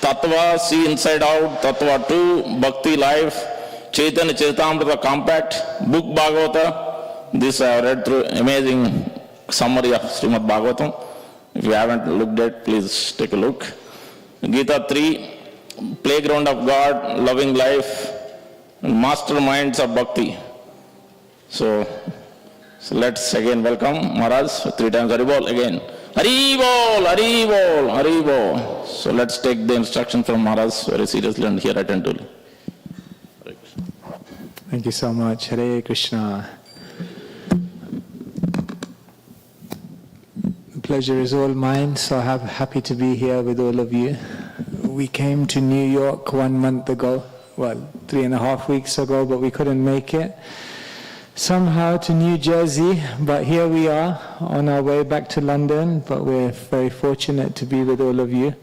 Tattva, see inside out, Tattva 2, Bhakti Life, Chaitanya Charitamrita Compact, book Bhagavata. This I have read through, amazing summary of Srimad Bhagavatam. If you haven't looked at, please take a look. Gita 3, Playground of God, Loving Life, and Masterminds of Bhakti. So let's again welcome Maharaj 3 times Haribol again. Haribol, Haribol, Haribol. So let's take the instruction from Maharaj very seriously and here attentively. Thank you so much. Hare Krishna. The pleasure is all mine, so I'm happy to be here with all of you. We came to New York 1 month ago, 3.5 weeks ago, but we couldn't make it. Somehow to New Jersey, but here we are on our way back to London, but we're very fortunate to be with all of you.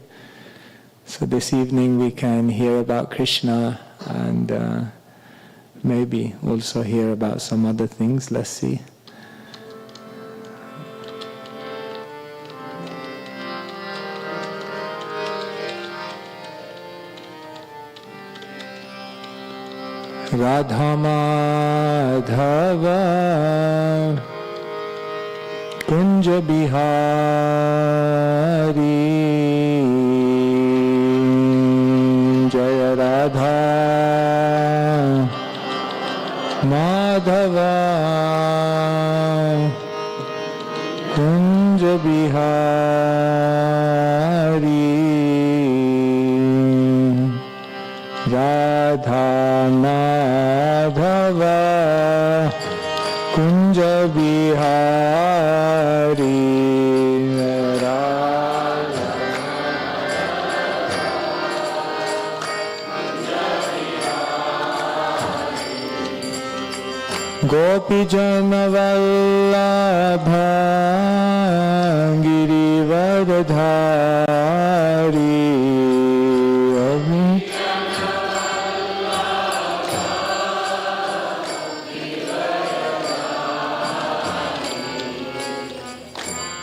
So this evening we can hear about Krishna and maybe also hear about some other things. Let's see. Radha Madhava Kunja Bihari Jaya Radha Madhava Kunja Bihari Radha Madhava Kunja Bihari Gopi Jana Vallabha Girivardhari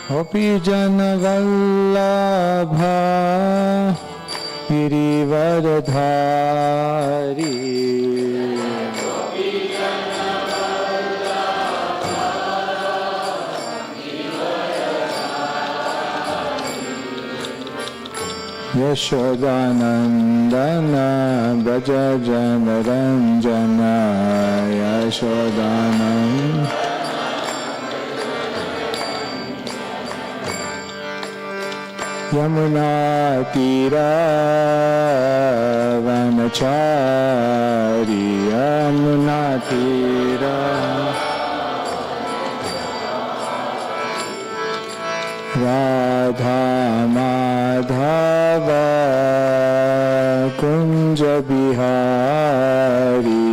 Gopi Jana Vallabha Girivardhari Yashodanandana Braja Jana Ranjana Yashodanandana Yamuna Tira Vanachari Yamuna Tira Radha Madhava Kunja Bihari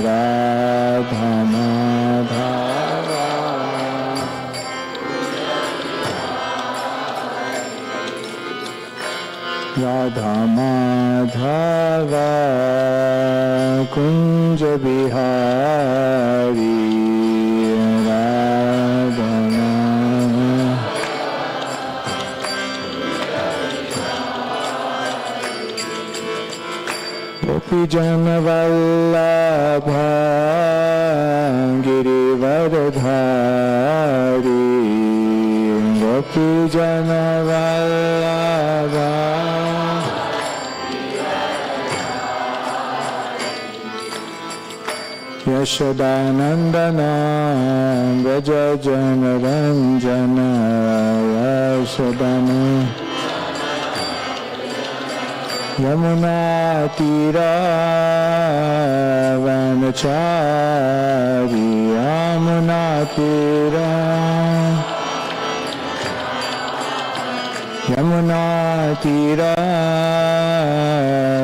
Radha Madhava Radha Madhava Kunja Bihari Radha Gopi Jana Vallabha Girivardhari Gopi Jana Vallabha Yashodanandana Braja Jana Ranjana Yashodana Yamuna Tira Vanachari Yamuna Tira Yamuna Tira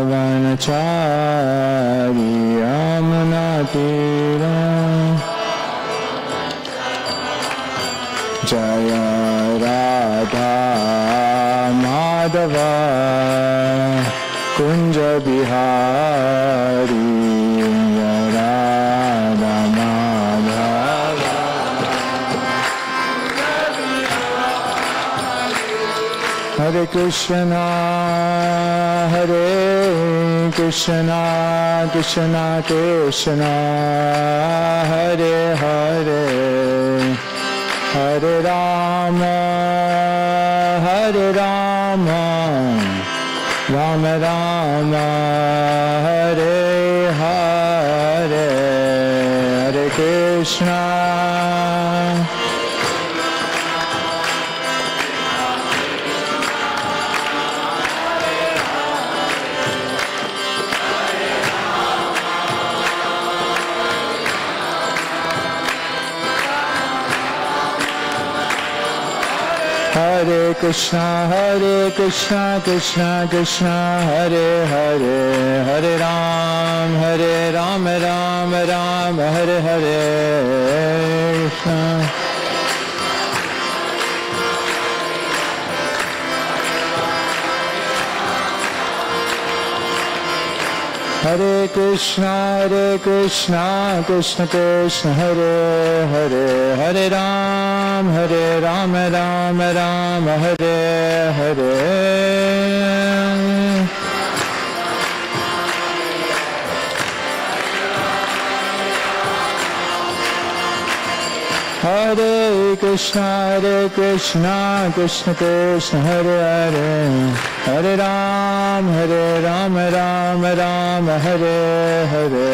Vanachari Yamuna Tira Jaya Radha Madhava Kunja Bihari Radha Madhava Hare Krishna, Hare Krishna, Krishna Krishna, Hare Hare, Hare Rama, Hare Rama, Rama Rama, Hare Hare, Hare Krishna. Hare Krishna, Krishna Krishna, Hare Hare, Hare Ram, Ram Ram, Hare Hare, Krishna. Hare Krishna, Krishna Krishna, Hare Hare, Hare Ram, Ram Ram, Hare Hare. Hare Krishna, Krishna Krishna, Hare Hare, Hare Ram, Ram Ram, Hare Hare.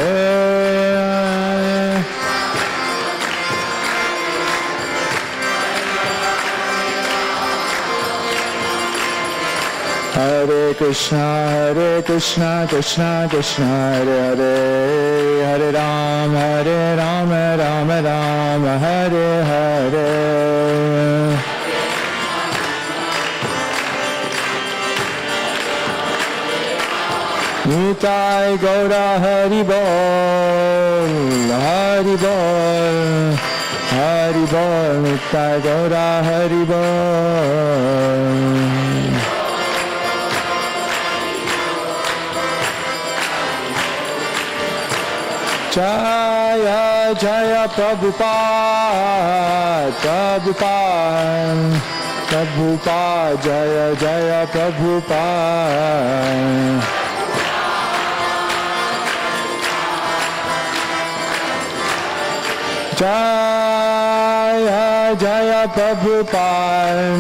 Hare Krishna, Krishna Krishna, Hare Hare, Hare Ram, Ram Ram, Hare Hare. Nitai Gaura Hari Bol, Hari Bol, Hari Bol, Nitai Gaura Hari Bol. Jaya Jaya Prabhupada, Prabhupada, Prabhupada, Jaya Jaya Prabhupada. Jaya Jaya Prabhupada,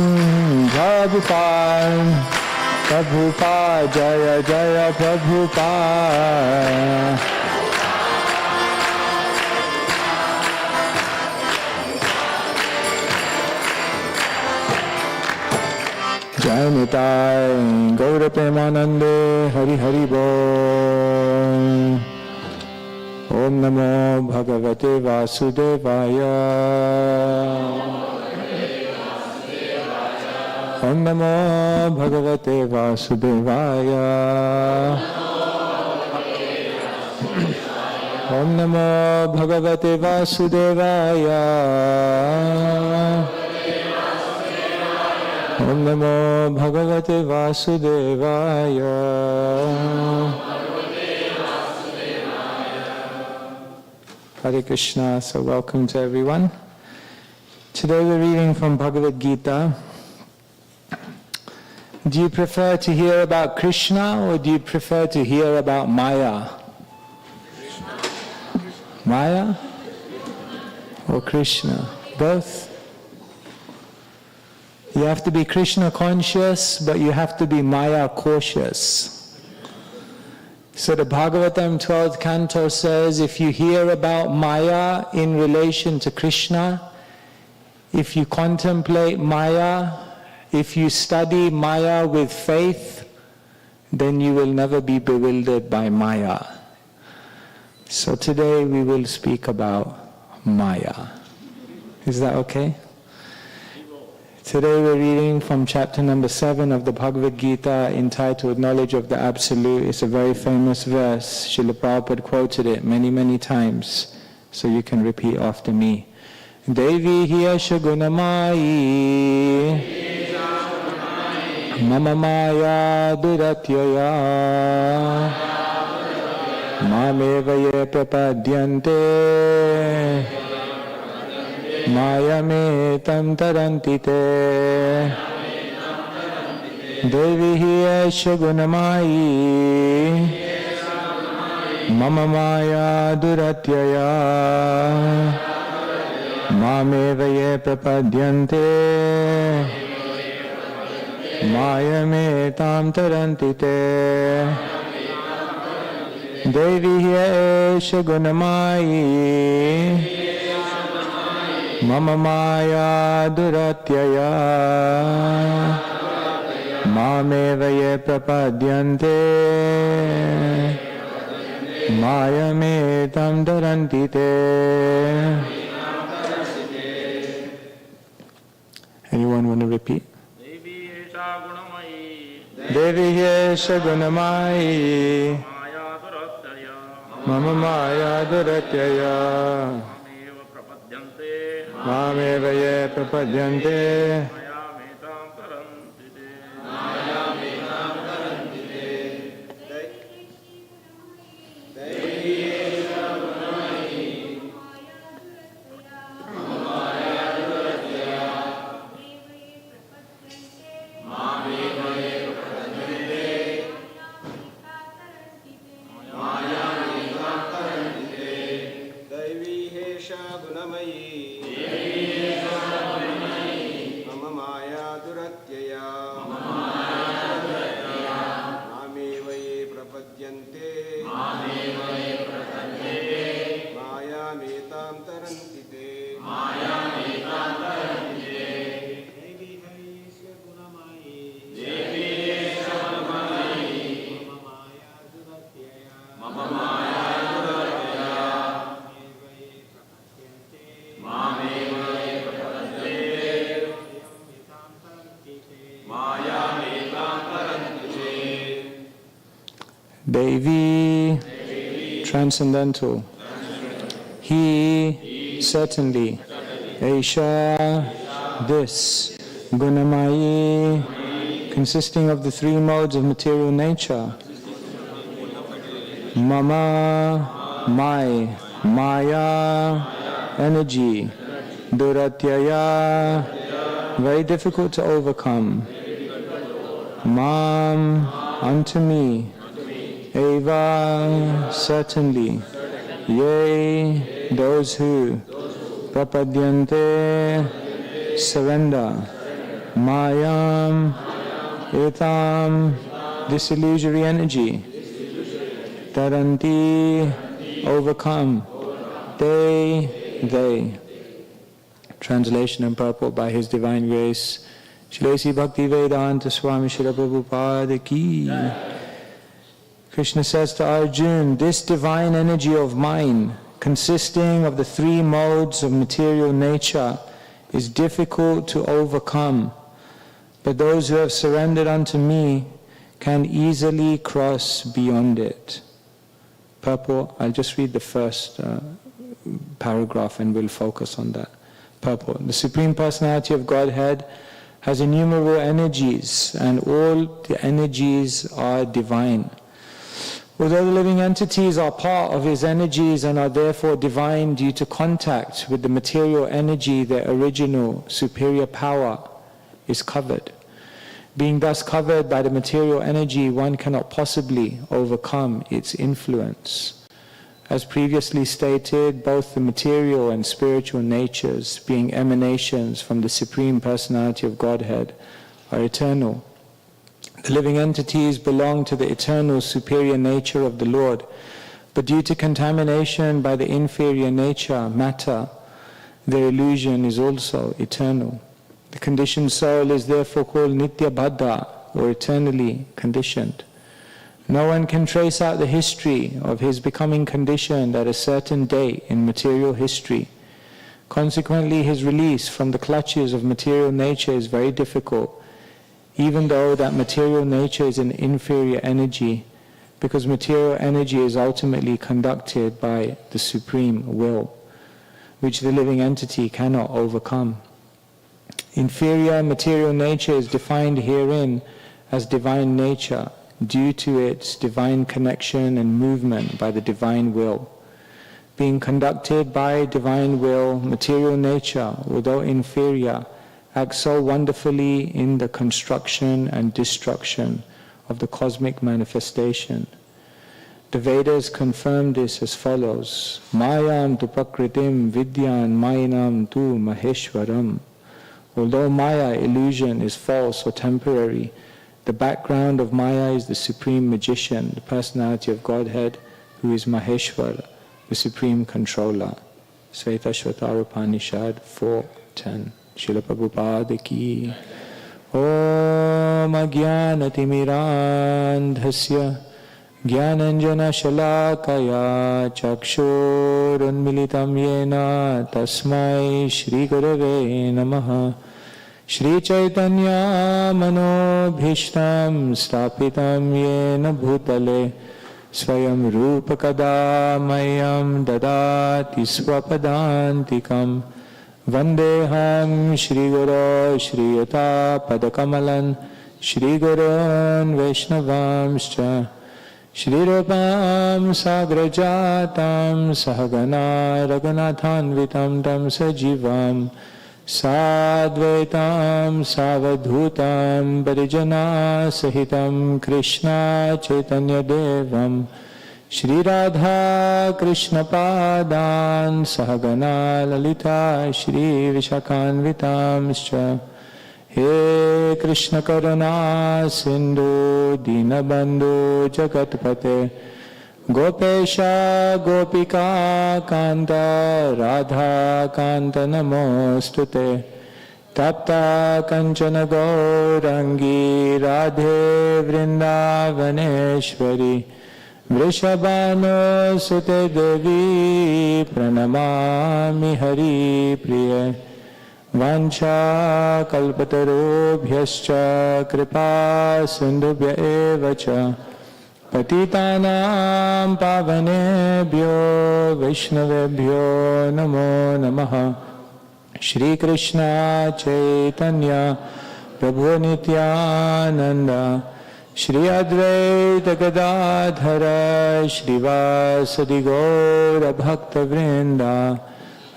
Prabhupada, Prabhupada, Jaya Jaya Prabhupada. Jai Nitai Gaura Premanande, Hari Hari Bol. Om Namo Bhagavate Vasudevaya. Om Namo Bhagavate Vasudevaya. Om Namo Bhagavate Vasudevaya. Om Namo Bhagavate Vasudevaya. Hare Krishna, so welcome to everyone. Today we're reading from Bhagavad Gita. Do you prefer to hear about Krishna or do you prefer to hear about Maya? Maya or Krishna? Both? You have to be Krishna conscious, but you have to be Maya cautious. So the Bhagavatam 12th canto says, if you hear about Maya in relation to Krishna, if you contemplate Maya, if you study Maya with faith, then you will never be bewildered by Maya. So today we will speak about Maya. Is that okay? Today we're reading from chapter number 7 of the Bhagavad Gita entitled Knowledge of the Absolute. It's a very famous verse. Srila Prabhupada quoted it many, many times. So you can repeat after me. Devi Hiyasha Gunamayi Mama Maya Duratyaya Mameva Ye Prapadyante Maya me tam tarantite. Devi Esha Gunamayi Mama Maya Duratyaya Mameva Ye Prapadyante Maya Me Tam Tarantite Devi Esha Gunamayi Mama Maya Duratyaya Mameva Ye Prapadyante Maya Me Tam Tarantite. Anyone want to repeat? Devi Esha Gunamayi Devi Esha Gunamayi Maya Duratyaya Mama Maya Duratyaya Mameva Prapadyante Mameva Ye Prapadyante Maya Metam Tarantite दैवी हेषा गुणमयी मम माया दुरत्यया मामेव ये प्रपद्यन्ते मायामेतां तरन्ति ते दैवी हेषा गुणमयी मम माया दुरत्यया Devi, transcendental. He, certainly. Esha, this. Gunamayi, consisting of the three modes of material nature. Mama, my. Maya, energy. Duratyaya, very difficult to overcome. Mam, unto me. Eva, certainly. Yea, those who. Prapadyante, surrender. Mayam, etam, this illusory energy. Taranti, overcome. They. Translation and purport by His Divine Grace, Shri Bhakti Vedanta Swami Srila Prabhupada Ki. Krishna says to Arjuna, this divine energy of mine, consisting of the three modes of material nature, is difficult to overcome. But those who have surrendered unto me can easily cross beyond it. Purport, I'll just read the first paragraph and we'll focus on that. Purport. The Supreme Personality of Godhead has innumerable energies, and all the energies are divine. Although the living entities are part of His energies and are therefore divine due to contact with the material energy, their original superior power is covered. Being thus covered by the material energy, one cannot possibly overcome its influence. As previously stated, both the material and spiritual natures, being emanations from the Supreme Personality of Godhead, are eternal. The living entities belong to the eternal superior nature of the Lord, but due to contamination by the inferior nature, matter, their illusion is also eternal. The conditioned soul is therefore called Nitya Baddha, or eternally conditioned. No one can trace out the history of his becoming conditioned at a certain date in material history. Consequently, his release from the clutches of material nature is very difficult, even though that material nature is an inferior energy, because material energy is ultimately conducted by the supreme will, which the living entity cannot overcome. Inferior material nature is defined herein as divine nature, due to its divine connection and movement by the divine will. Being conducted by divine will, material nature, although inferior, acts so wonderfully in the construction and destruction of the cosmic manifestation. The Vedas confirm this as follows: Mayam tu prakritim vidyan mayinam tu maheshwaram. Although Maya, illusion, is false or temporary, the background of Maya is the supreme magician, the personality of Godhead, who is Maheshwara, the supreme controller. Svetasvatara Upanishad 4:10. Srila Prabhupada ki. Om Ajnanatimirandhasya Jnananjana Shalakaya Chakshurunmilitam Yena Tasmai Shri Gurave Namaha. Shri Chaitanya Manobhishtam Stapitam Yena Bhutale Swayam Rupa Kada Mayam Dadati Swapadantikam Vandeham Shri Guru Shri Yata Padakamalan Shri Gurun Vaishnavamscha Shri Rupam Sagrajatam Sahagana Raghunathanvitam Tam Sajivam Sadvaitam Savadhutam Parijana Sahitam Krishna Chaitanya Devam Shri Radha Krishna Padan Sahagana Lalita Shri Vishakanvitamscha He Krishna Karuna Sindhu Dinabandhu Jagatpate Gopesha Gopika Kanta Radha Kanta Namostute Tapta Kanchana Gaurangi Radhe Vrindavaneshwari Vrishabhanu Sute Devi Pranamami Hari Priya Vancha Kalpatarubhyascha Kripa Sindhubhya Evacha Patitanam Pavanebhyo Vaishnavebhyo Namo Namaha. Shri Krishna Chaitanya Prabhu Nityananda Shri Advaita Gadadhara Shrivasadi Gaura Bhakta Vrinda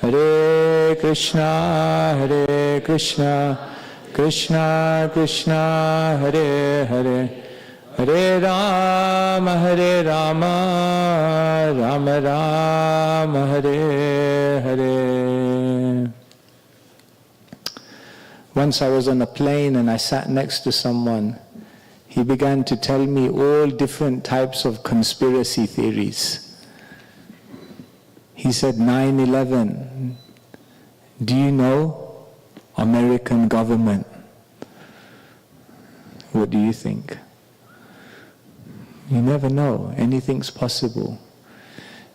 Hare Krishna Krishna Krishna Hare Hare Hare Rama Rama Rama Hare Hare. Once I was on a plane and I sat next to someone. He began to tell me all different types of conspiracy theories. He said, 9/11, do you know American government? What do you think? You never know. Anything's possible.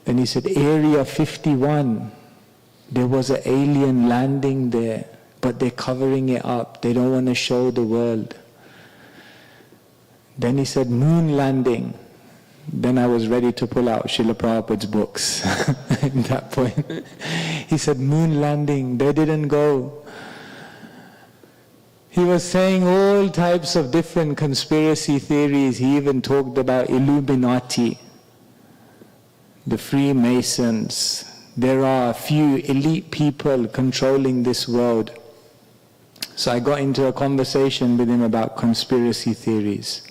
Then he said, Area 51, there was an alien landing there, but they're covering it up. They don't want to show the world. Then he said, moon landing. Then I was ready to pull out Srila Prabhupada's books at that point. He said, moon landing, they didn't go. He was saying all types of different conspiracy theories. He even talked about Illuminati, the Freemasons. There are a few elite people controlling this world. So I got into a conversation with him about conspiracy theories.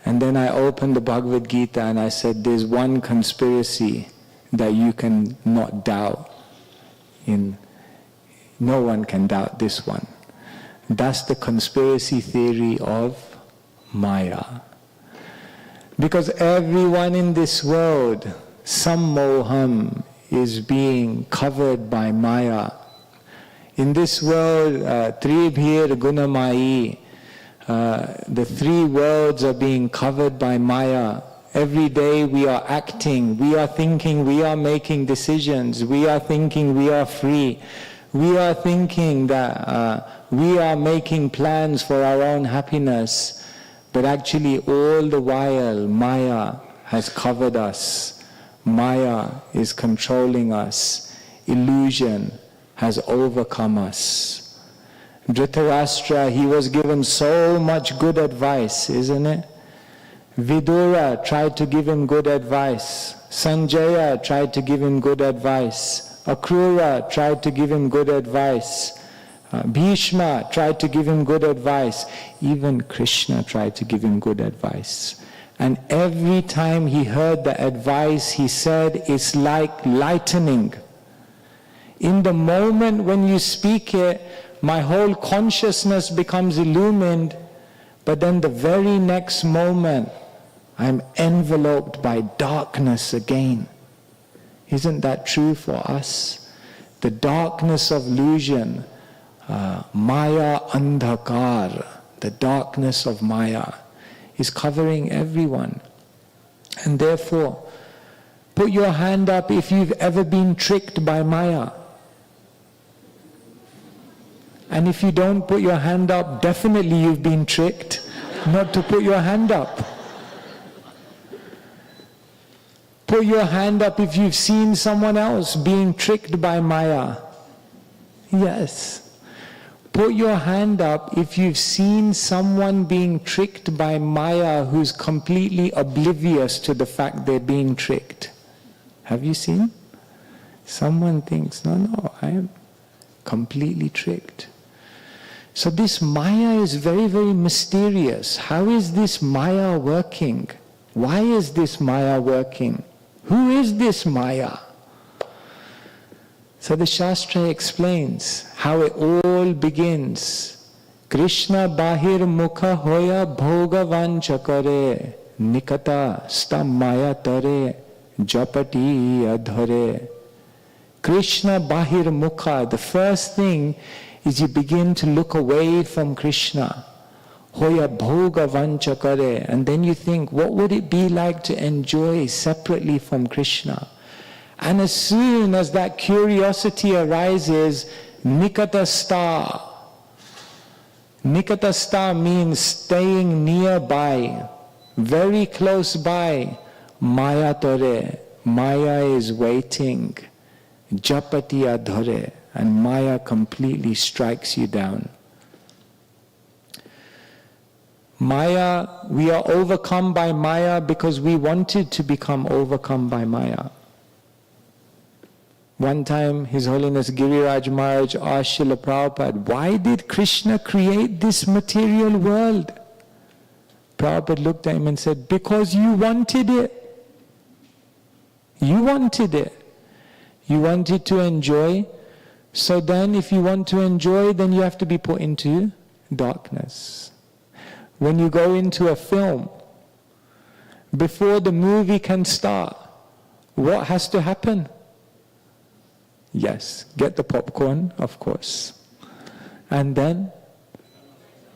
And then I opened the Bhagavad Gita and I said, there's one conspiracy that you can not doubt. No one can doubt this one. That's the conspiracy theory of Maya. Because everyone in this world, some moham is being covered by Maya. In this world, Tribhir Gunamayi, the three worlds are being covered by Maya. Every day we are acting, we are thinking, we are making decisions, we are thinking we are free. We are thinking that we are making plans for our own happiness. But actually all the while Maya has covered us. Maya is controlling us. Illusion has overcome us. Dhritarashtra, he was given so much good advice, isn't it? Vidura tried to give him good advice. Sanjaya tried to give him good advice. Akrura tried to give him good advice. Bhishma tried to give him good advice. Even Krishna tried to give him good advice. And every time he heard the advice, he said, it's like lightning. In the moment when you speak it, my whole consciousness becomes illumined, but then the very next moment, I'm enveloped by darkness again. Isn't that true for us? The darkness of illusion, Maya Andhakar, the darkness of Maya, is covering everyone. And therefore, put your hand up if you've ever been tricked by Maya. And if you don't put your hand up, definitely you've been tricked not to put your hand up. Put your hand up if you've seen someone else being tricked by Maya. Yes. Put your hand up if you've seen someone being tricked by Maya who's completely oblivious to the fact they're being tricked. Have you seen? Someone thinks, no, I am completely tricked. So this Maya is very, very mysterious. How is this Maya working? Why is this Maya working? Who is this Maya? So the Shastra explains how it all begins. Krishna bahir mukha hoya bhogavancha kare nikata sta maya tare japati adhare. Krishna bahir mukha, the first thing is you begin to look away from Krishna. Hoya bhoga vancha kare. And then you think, what would it be like to enjoy separately from Krishna? And as soon as that curiosity arises, nikatasta. Nikatasta means staying nearby, very close by. Maya tare. Maya is waiting. Japati adhare. And Maya completely strikes you down. Maya, we are overcome by Maya because we wanted to become overcome by Maya. One time, His Holiness Giriraj Maharaj asked Srila Prabhupada, why did Krishna create this material world? Prabhupada looked at him and said, because you wanted it. You wanted it. You wanted to enjoy. So then if you want to enjoy, then you have to be put into darkness. When you go into a film, before the movie can start, what has to happen? Yes, get the popcorn, of course. And then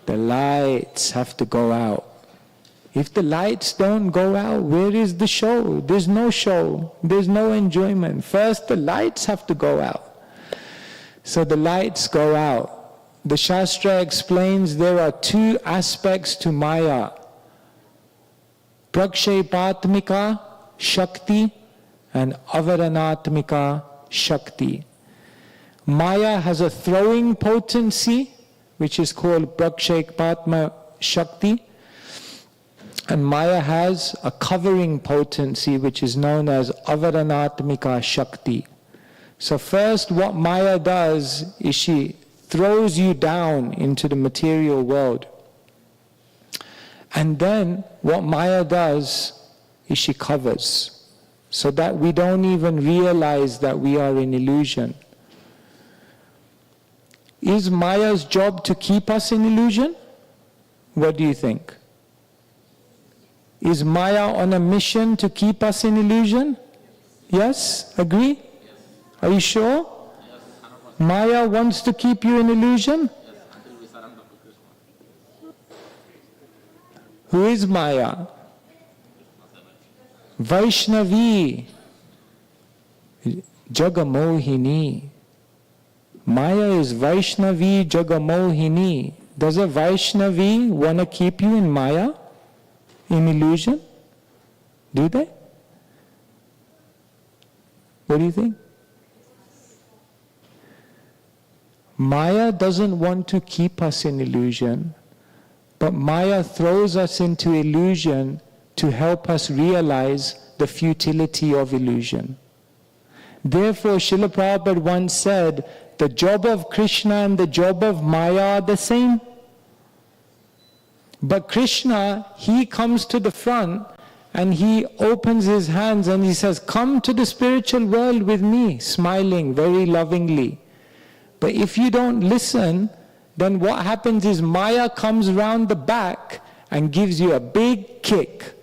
the lights have to go out. If the lights don't go out, where is the show? There's no show. There's no enjoyment. First, the lights have to go out. So the lights go out. The Shastra explains there are two aspects to Maya. Prakshepatmika Shakti and Avaranatmika Shakti. Maya has a throwing potency, which is called Prakshepatma Shakti. And Maya has a covering potency, which is known as Avaranatmika Shakti. So first what Maya does is she throws you down into the material world. And then what Maya does is she covers, so that we don't even realize that we are in illusion. Is Maya's job to keep us in illusion? What do you think? Is Maya on a mission to keep us in illusion? Yes? Agree? Are you sure? Maya wants to keep you in illusion? Who is Maya? Vaishnavi, Jagamohini. Maya is Vaishnavi, Jagamohini. Does a Vaishnavi want to keep you in Maya? In illusion? Do they? What do you think? Maya doesn't want to keep us in illusion, but Maya throws us into illusion to help us realize the futility of illusion. Therefore, Srila Prabhupada once said, the job of Krishna and the job of Maya are the same. But Krishna, he comes to the front and he opens his hands and he says, come to the spiritual world with me, smiling very lovingly. But if you don't listen, then what happens is Maya comes round the back and gives you a big kick.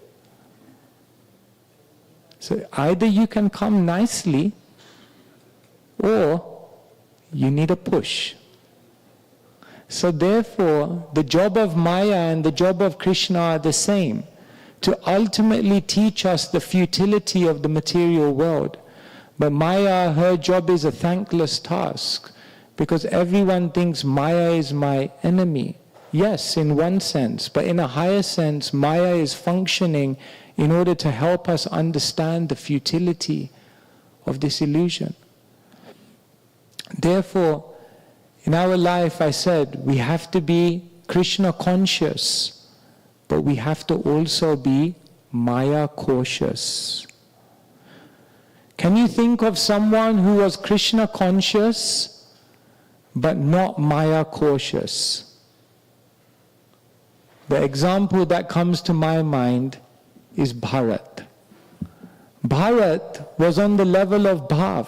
So either you can come nicely or you need a push. So therefore, the job of Maya and the job of Krishna are the same, to ultimately teach us the futility of the material world. But Maya, her job is a thankless task, because everyone thinks Maya is my enemy. Yes, in one sense, but in a higher sense, Maya is functioning in order to help us understand the futility of this illusion. Therefore, in our life, I said, we have to be Krishna conscious, but we have to also be Maya cautious. Can you think of someone who was Krishna conscious, but not Maya cautious? The example that comes to my mind is Bharat. Bharat was on the level of Bhav.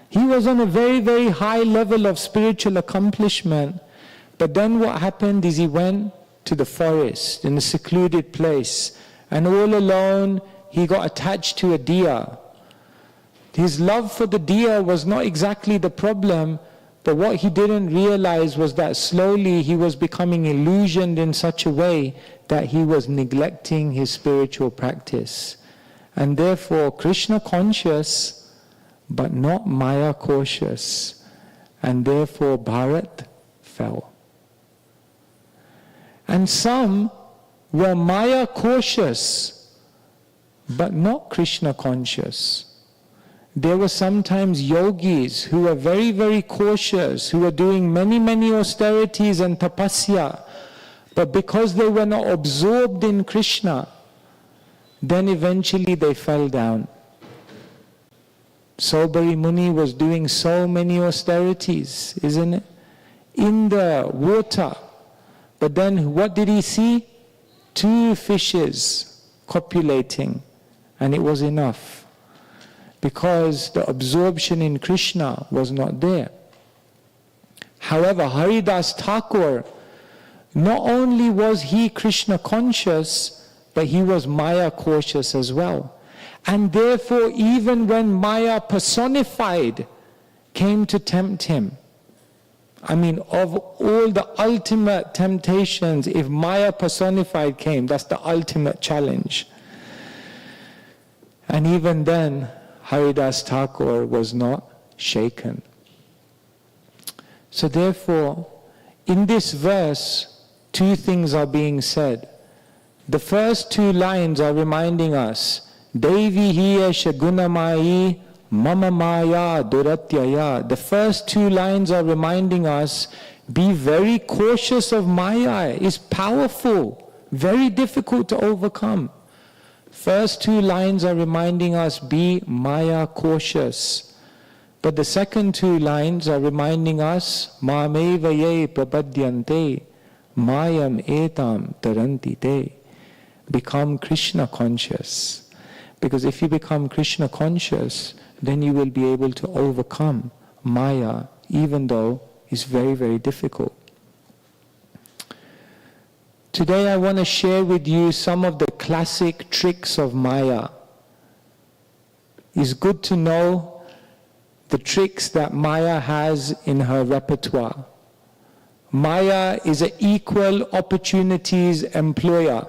He was on a very, very high level of spiritual accomplishment. But then what happened is he went to the forest in a secluded place, and all alone he got attached to a deer. His love for the deer was not exactly the problem, but what he didn't realize was that slowly he was becoming illusioned in such a way that he was neglecting his spiritual practice. And therefore, Krishna conscious, but not Maya cautious. And therefore, Bharat fell. And some were Maya cautious, but not Krishna conscious. There were sometimes yogis who were very, very cautious, who were doing many, many austerities and tapasya, but because they were not absorbed in Krishna, then eventually they fell down. Sobari Muni was doing so many austerities, isn't it? In the water. But then what did he see? 2 fishes copulating, and it was enough. Because the absorption in Krishna was not there. However, Haridas Thakur, not only was he Krishna conscious, but he was Maya cautious as well. And therefore, even when Maya personified came to tempt him, I mean, of all the ultimate temptations, if Maya personified came, that's the ultimate challenge. And even then, Haridas Thakur was not shaken. So therefore, in this verse, 2 things are being said. The first 2 lines are reminding us, Devi hiya shagunamayi mama maya duratyaya. The first 2 lines are reminding us, be very cautious of Maya. It's powerful, very difficult to overcome. First 2 lines are reminding us, be Maya cautious. But the second 2 lines are reminding us, Mameva ye prapadyante, mayam etam taranti te. Become Krishna conscious. Because if you become Krishna conscious, then you will be able to overcome Maya, even though it's very, very difficult. Today I want to share with you some of the classic tricks of Maya. It's good to know the tricks that Maya has in her repertoire. Maya is an equal opportunities employer.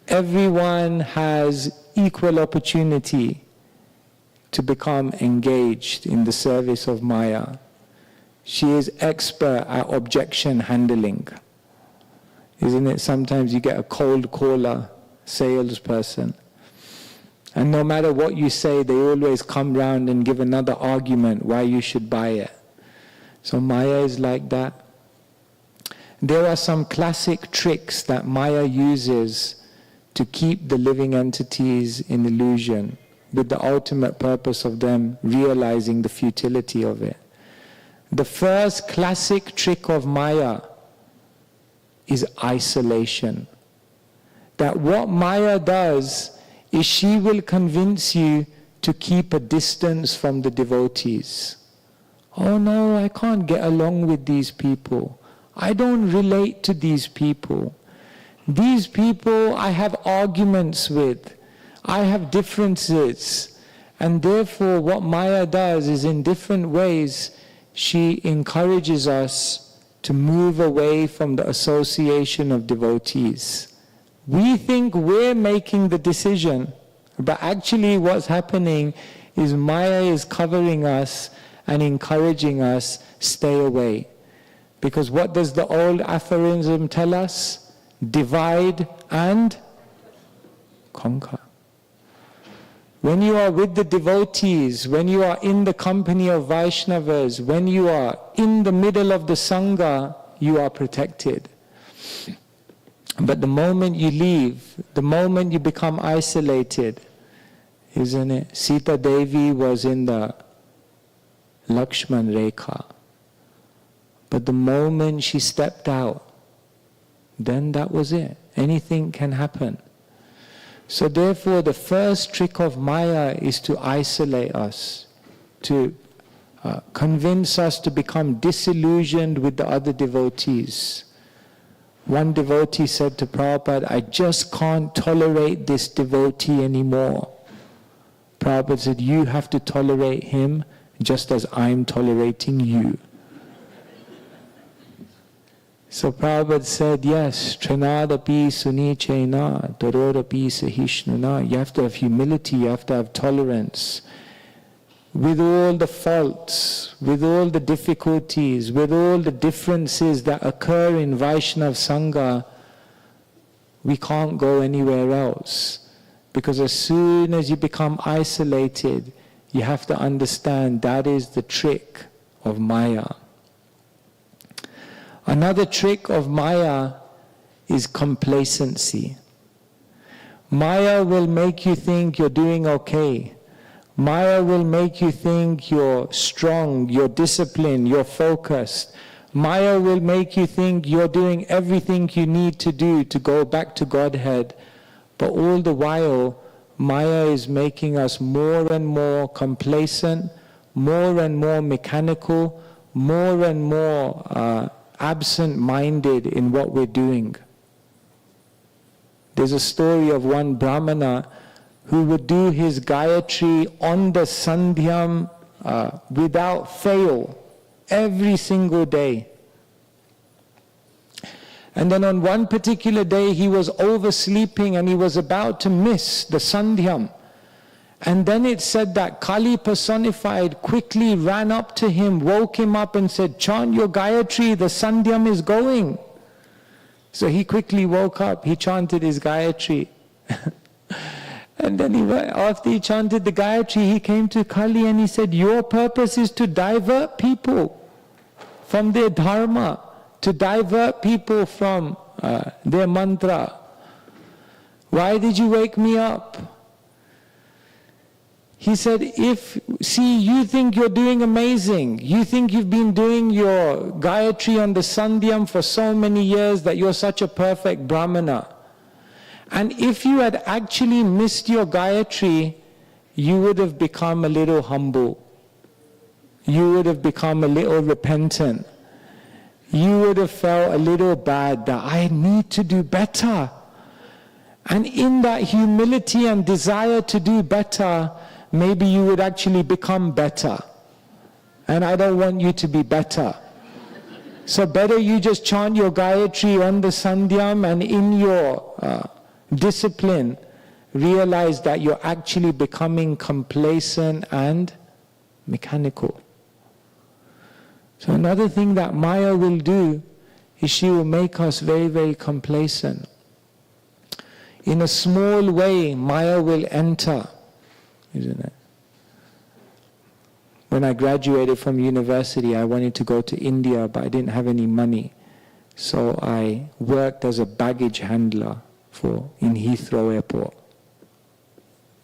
Everyone has equal opportunity to become engaged in the service of Maya. She is expert at objection handling. Isn't it? Sometimes you get a cold caller salesperson, and no matter what you say, they always come round and give another argument why you should buy it. So Maya is like that. There are some classic tricks that Maya uses to keep the living entities in illusion. with the ultimate purpose of them realizing the futility of it. The first classic trick of Maya is isolation. That what Maya does is she will convince you to keep a distance from the devotees. Oh no, I can't get along with these people. I don't relate to these people. These people I have arguments with. I have differences. And therefore what Maya does is in different ways she encourages us to move away from the association of devotees. We think we're making the decision, but actually what's happening is Maya is covering us and encouraging us, stay away. Because what does the old aphorism tell us? Divide and conquer. When you are with the devotees, when you are in the company of Vaishnavas, when you are in the middle of the Sangha, you are protected. But the moment you leave, the moment you become isolated, isn't it? Sita Devi was in the Lakshman Rekha. But the moment she stepped out, then that was it. Anything can happen. So therefore the first trick of Maya is to isolate us, to convince us to become disillusioned with the other devotees. One devotee said to Prabhupada, I just can't tolerate this devotee anymore. Prabhupada said, you have to tolerate him just as I'm tolerating you. So Prabhupada said, yes, Tranadapi Sunichena, Torodapi Sahishnuna. You have to have humility, you have to have tolerance. With all the faults, with all the difficulties, with all the differences that occur in Vaishnav Sangha, we can't go anywhere else. Because as soon as you become isolated, you have to understand that is the trick of Maya. Another trick of Maya is complacency. Maya will make you think you're doing okay. Maya will make you think you're strong, you're disciplined, you're focused. Maya will make you think you're doing everything you need to do to go back to Godhead. But all the while, Maya is making us more and more complacent, more and more mechanical, more and more absent-minded in what we're doing. There's a story of one Brahmana who would do his Gayatri on the Sandhyam without fail, every single day. And then on one particular day he was oversleeping and he was about to miss the Sandhyam. And then it said that Kali personified quickly ran up to him, woke him up and said, chant your Gayatri, the Sandhyam is going. So he quickly woke up, he chanted his Gayatri. And then after he chanted the Gayatri, he came to Kali and he said, your purpose is to divert people from their dharma, to divert people from their mantra. Why did you wake me up? He said, you think you're doing amazing. You think you've been doing your Gayatri on the Sandhyam for so many years that you're such a perfect Brahmana. And if you had actually missed your Gayatri, you would have become a little humble. You would have become a little repentant. You would have felt a little bad that I need to do better. And in that humility and desire to do better, maybe you would actually become better. And I don't want you to be better. So better you just chant your Gayatri on the Sandhyam and in your discipline, realize that you're actually becoming complacent and mechanical. So another thing that Maya will do is she will make us very, very complacent. In a small way, Maya will enter, isn't it? When I graduated from university, I wanted to go to India, but I didn't have any money. So I worked as a baggage handler in Heathrow Airport.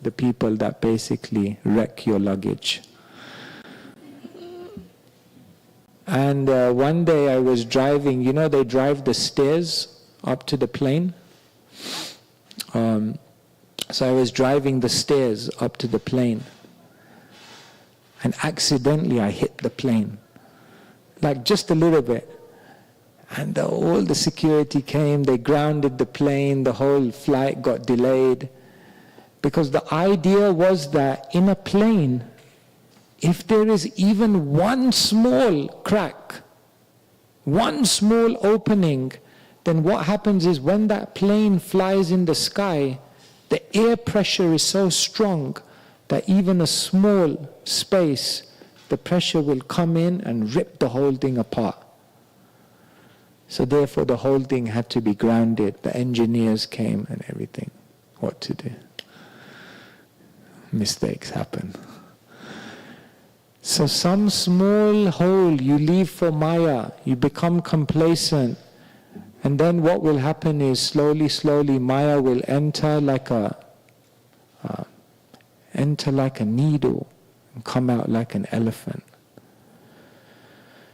the people that basically wreck your luggage. And one day I was driving, you know they drive the stairs up to the plane? So I was driving the stairs up to the plane. And accidentally I hit the plane. Like just a little bit. And all the security came, they grounded the plane, the whole flight got delayed. Because the idea was that in a plane, if there is even one small crack, one small opening, then what happens is when that plane flies in the sky, the air pressure is so strong that even a small space, the pressure will come in and rip the whole thing apart. So therefore the whole thing had to be grounded. The engineers came and everything. What to do? Mistakes happen. So some small hole you leave for Maya, you become complacent, and then what will happen is slowly, slowly Maya will enter like a needle and come out like an elephant.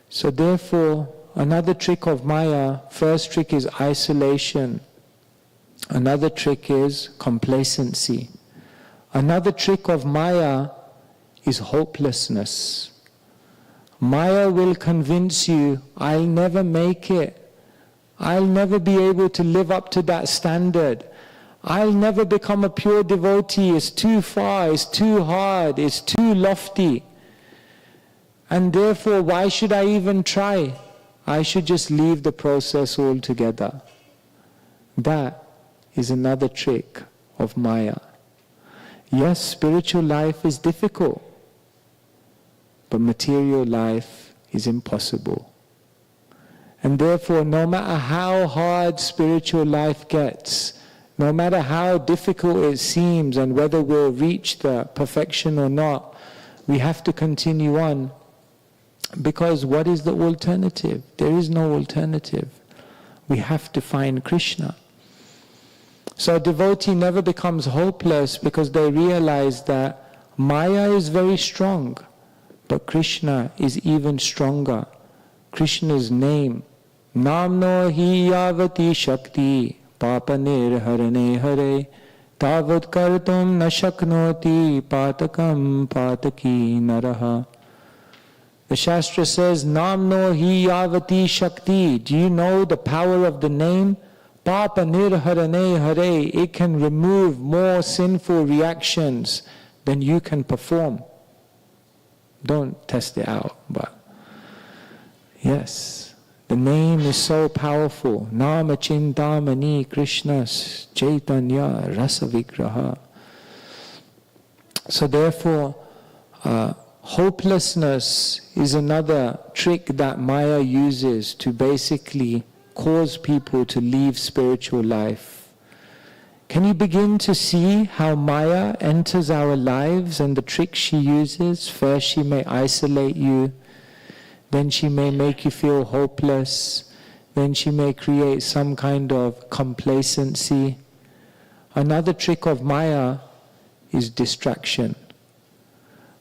So therefore, another trick of Maya, first trick is isolation. Another trick is complacency. Another trick of Maya is hopelessness. Maya will convince you, I'll never make it. I'll never be able to live up to that standard. I'll never become a pure devotee. It's too far, it's too hard, it's too lofty. And therefore, why should I even try? I should just leave the process altogether. That is another trick of Maya. Yes, spiritual life is difficult, but material life is impossible. And therefore, no matter how hard spiritual life gets, no matter how difficult it seems and whether we'll reach the perfection or not, we have to continue on. Because what is the alternative? There is no alternative. We have to find Krishna. So a devotee never becomes hopeless because they realize that Maya is very strong, but Krishna is even stronger. Krishna's name, Namno hi yavati shakti, papanir harane hare, tavad kartum na shaknoti, patakam pataki naraha. The Shastra says, Namno hi yavati shakti. Do you know the power of the name? Papa nirharane hare. It can remove more sinful reactions than you can perform. Don't test it out, but yes, the name is so powerful. Nama Chintamani Krishnas Chaitanya Rasa Vigraha. So therefore, hopelessness is another trick that Maya uses to basically cause people to leave spiritual life. Can you begin to see how Maya enters our lives and the tricks she uses? First she may isolate you, then she may make you feel hopeless, then she may create some kind of complacency. Another trick of Maya is distraction.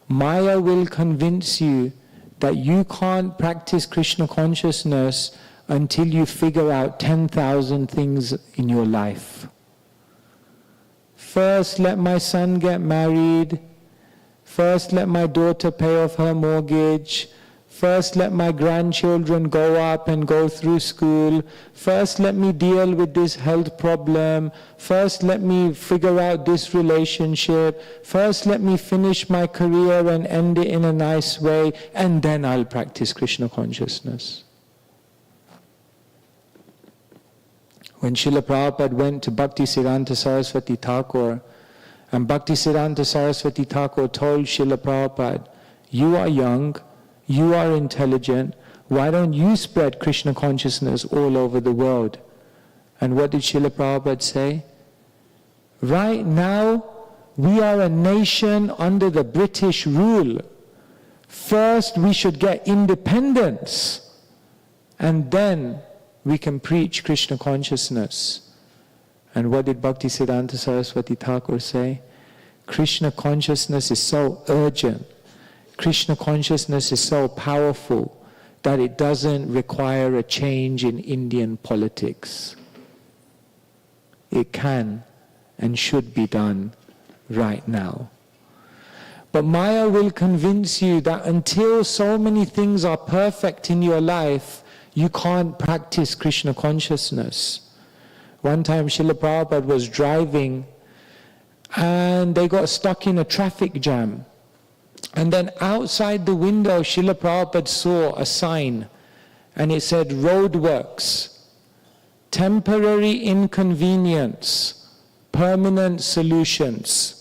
Maya will convince you that you can't practice Krishna consciousness until you figure out 10,000 things in your life. First, let my son get married. First, let my daughter pay off her mortgage. First, let my grandchildren go up and go through school. First, let me deal with this health problem. First, let me figure out this relationship. First, let me finish my career and end it in a nice way, and then I'll practice Krishna consciousness. When Srila Prabhupada went to Bhakti Siddhanta Saraswati Thakur, and Bhakti Siddhanta Saraswati Thakur told Srila Prabhupada, you are young, you are intelligent, why don't you spread Krishna consciousness all over the world? And what did Srila Prabhupada say? Right now, we are a nation under the British rule. First, we should get independence, and then we can preach Krishna consciousness. And what did Bhakti Siddhanta Saraswati Thakur say? Krishna consciousness is so urgent. Krishna consciousness is so powerful that it doesn't require a change in Indian politics. It can and should be done right now. But Maya will convince you that until so many things are perfect in your life, you can't practice Krishna consciousness. One time Srila Prabhupada was driving and they got stuck in a traffic jam. And then outside the window, Srila Prabhupada saw a sign and it said, roadworks, temporary inconvenience, permanent solutions.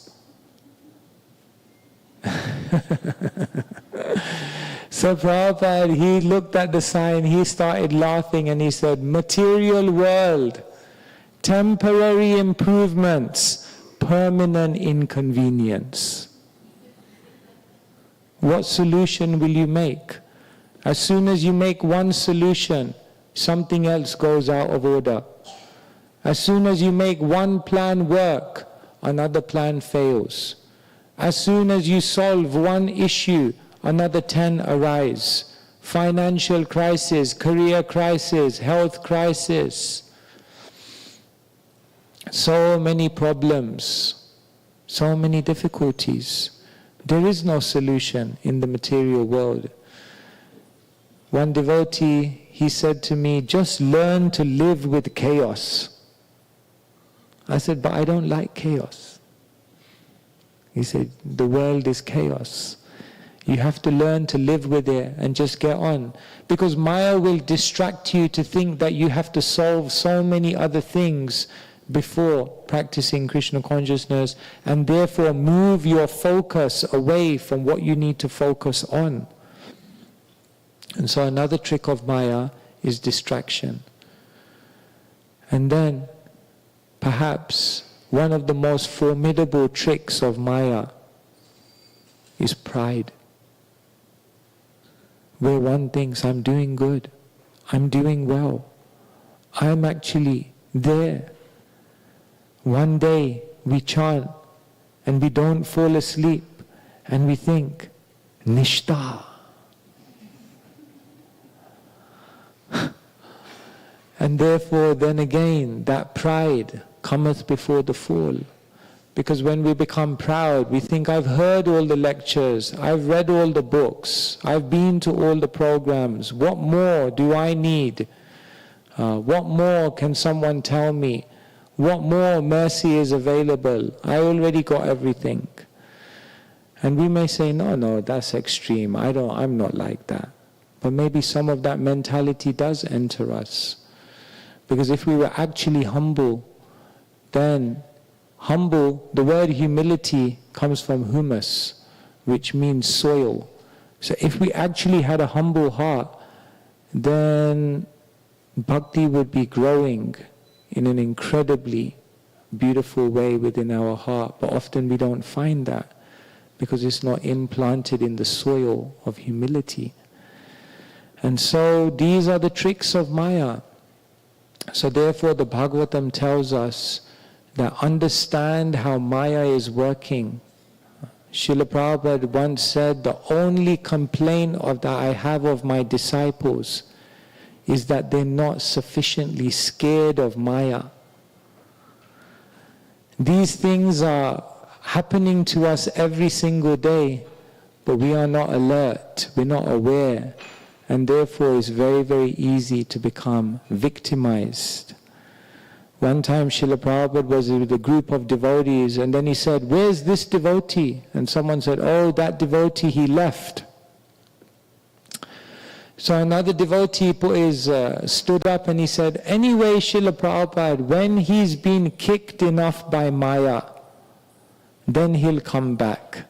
So Prabhupada, he looked at the sign, he started laughing and he said, material world, temporary improvements, permanent inconvenience. What solution will you make? As soon as you make one solution, something else goes out of order. As soon as you make one plan work, another plan fails. As soon as you solve one issue, another 10 arise. Financial crisis, career crisis, health crisis. So many problems, so many difficulties. There is no solution in the material world. One devotee, he said to me, just learn to live with chaos. I said, but I don't like chaos. He said, the world is chaos. You have to learn to live with it and just get on. Because Maya will distract you to think that you have to solve so many other things before practicing Krishna consciousness, and therefore move your focus away from what you need to focus on. And so another trick of Maya is distraction. And then perhaps one of the most formidable tricks of Maya is pride. Where one thinks, I'm doing good, I'm doing well, I'm actually there. One day we chant and we don't fall asleep and we think, Nishta. And therefore then again that pride cometh before the fall. Because when we become proud, we think, I've heard all the lectures, I've read all the books, I've been to all the programs, what more do I need? What more can someone tell me? What more mercy is available? I already got everything. And we may say, no, that's extreme. I'm not like that. But maybe some of that mentality does enter us. Because if we were actually humble, then humble, the word humility comes from humus, which means soil. So if we actually had a humble heart, then bhakti would be growing in an incredibly beautiful way within our heart. But often we don't find that because it's not implanted in the soil of humility. And so these are the tricks of Maya. So therefore the Bhagavatam tells us that understand how Maya is working. Srila Prabhupada once said, the only complaint that I have of my disciples is that they're not sufficiently scared of Maya. These things are happening to us every single day, but we are not alert, we're not aware, and therefore it's very, very easy to become victimized. One time Srila Prabhupada was with a group of devotees, and then he said, where's this devotee? And someone said, oh, that devotee, he left. So another devotee stood up and he said, anyway, Srila Prabhupada, when he's been kicked enough by Maya, then he'll come back.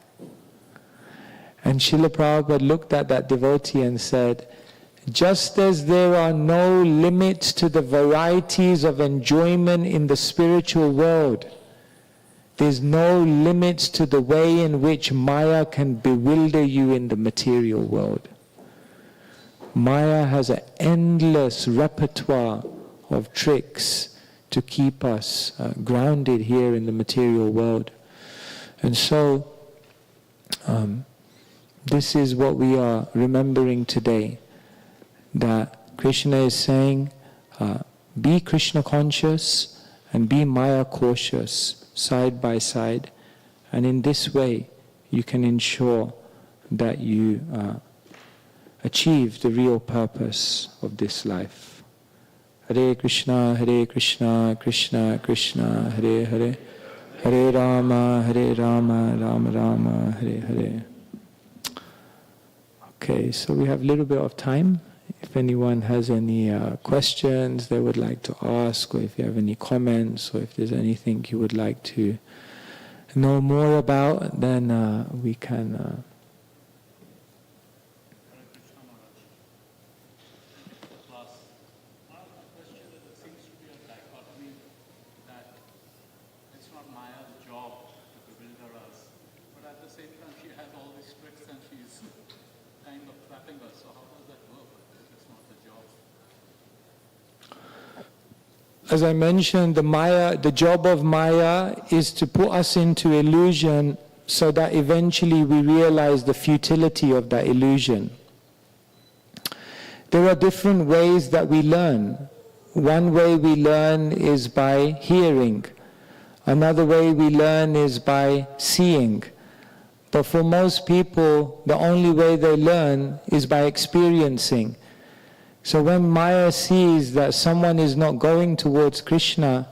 And Srila Prabhupada looked at that devotee and said, just as there are no limits to the varieties of enjoyment in the spiritual world, there's no limits to the way in which Maya can bewilder you in the material world. Maya has an endless repertoire of tricks to keep us grounded here in the material world. And so, this is what we are remembering today, that Krishna is saying, be Krishna conscious and be Maya cautious, side by side. And in this way, you can ensure that you achieve the real purpose of this life. Hare Krishna, Krishna Krishna, Hare Hare, Hare Rama, Rama Rama, Hare Hare. Okay, so we have a little bit of time. If anyone has any questions they would like to ask, or if you have any comments, or if there's anything you would like to know more about, then we can... As I mentioned, the job of Maya is to put us into illusion so that eventually we realize the futility of that illusion. There are different ways that we learn. One way we learn is by hearing. Another way we learn is by seeing. But for most people, the only way they learn is by experiencing. So when Maya sees that someone is not going towards Krishna,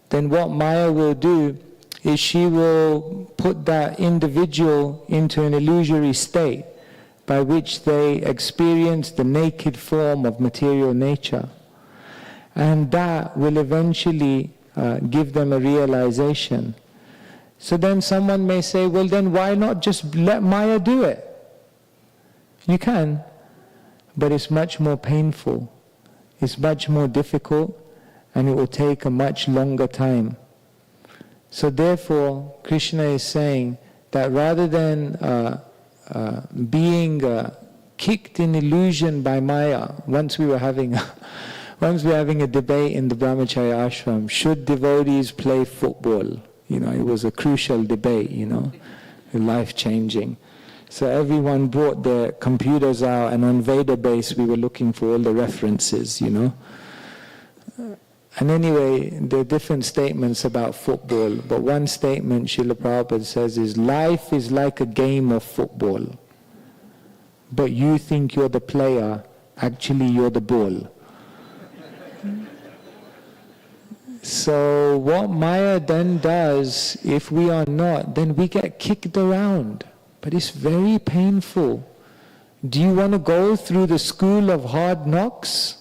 then what Maya will do is she will put that individual into an illusory state by which they experience the naked form of material nature. And that will eventually give them a realization. So then someone may say, well then why not just let Maya do it? You can. But it's much more painful, it's much more difficult, and it will take a much longer time. So therefore, Krishna is saying that rather than being kicked in illusion by Maya, once we were having a debate in the Brahmacharya ashram, should devotees play football? You know, it was a crucial debate, you know, life-changing. So everyone brought their computers out, and on Vedabase we were looking for all the references, you know. And anyway, there are different statements about football, but one statement Srila Prabhupada says is, life is like a game of football, but you think you're the player, actually you're the ball. So what Maya then does, if we are not, then we get kicked around. But it's very painful. Do you want to go through the school of hard knocks?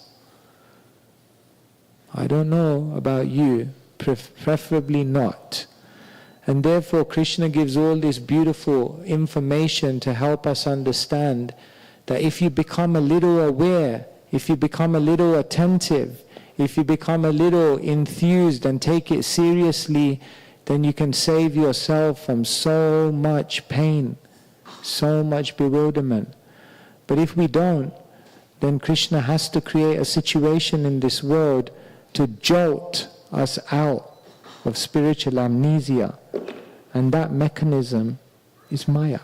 I don't know about you, preferably not. And therefore Krishna gives all this beautiful information to help us understand that if you become a little aware, if you become a little attentive, if you become a little enthused and take it seriously, then you can save yourself from so much pain, so much bewilderment. But if we don't, then Krishna has to create a situation in this world to jolt us out of spiritual amnesia. And that mechanism is Maya.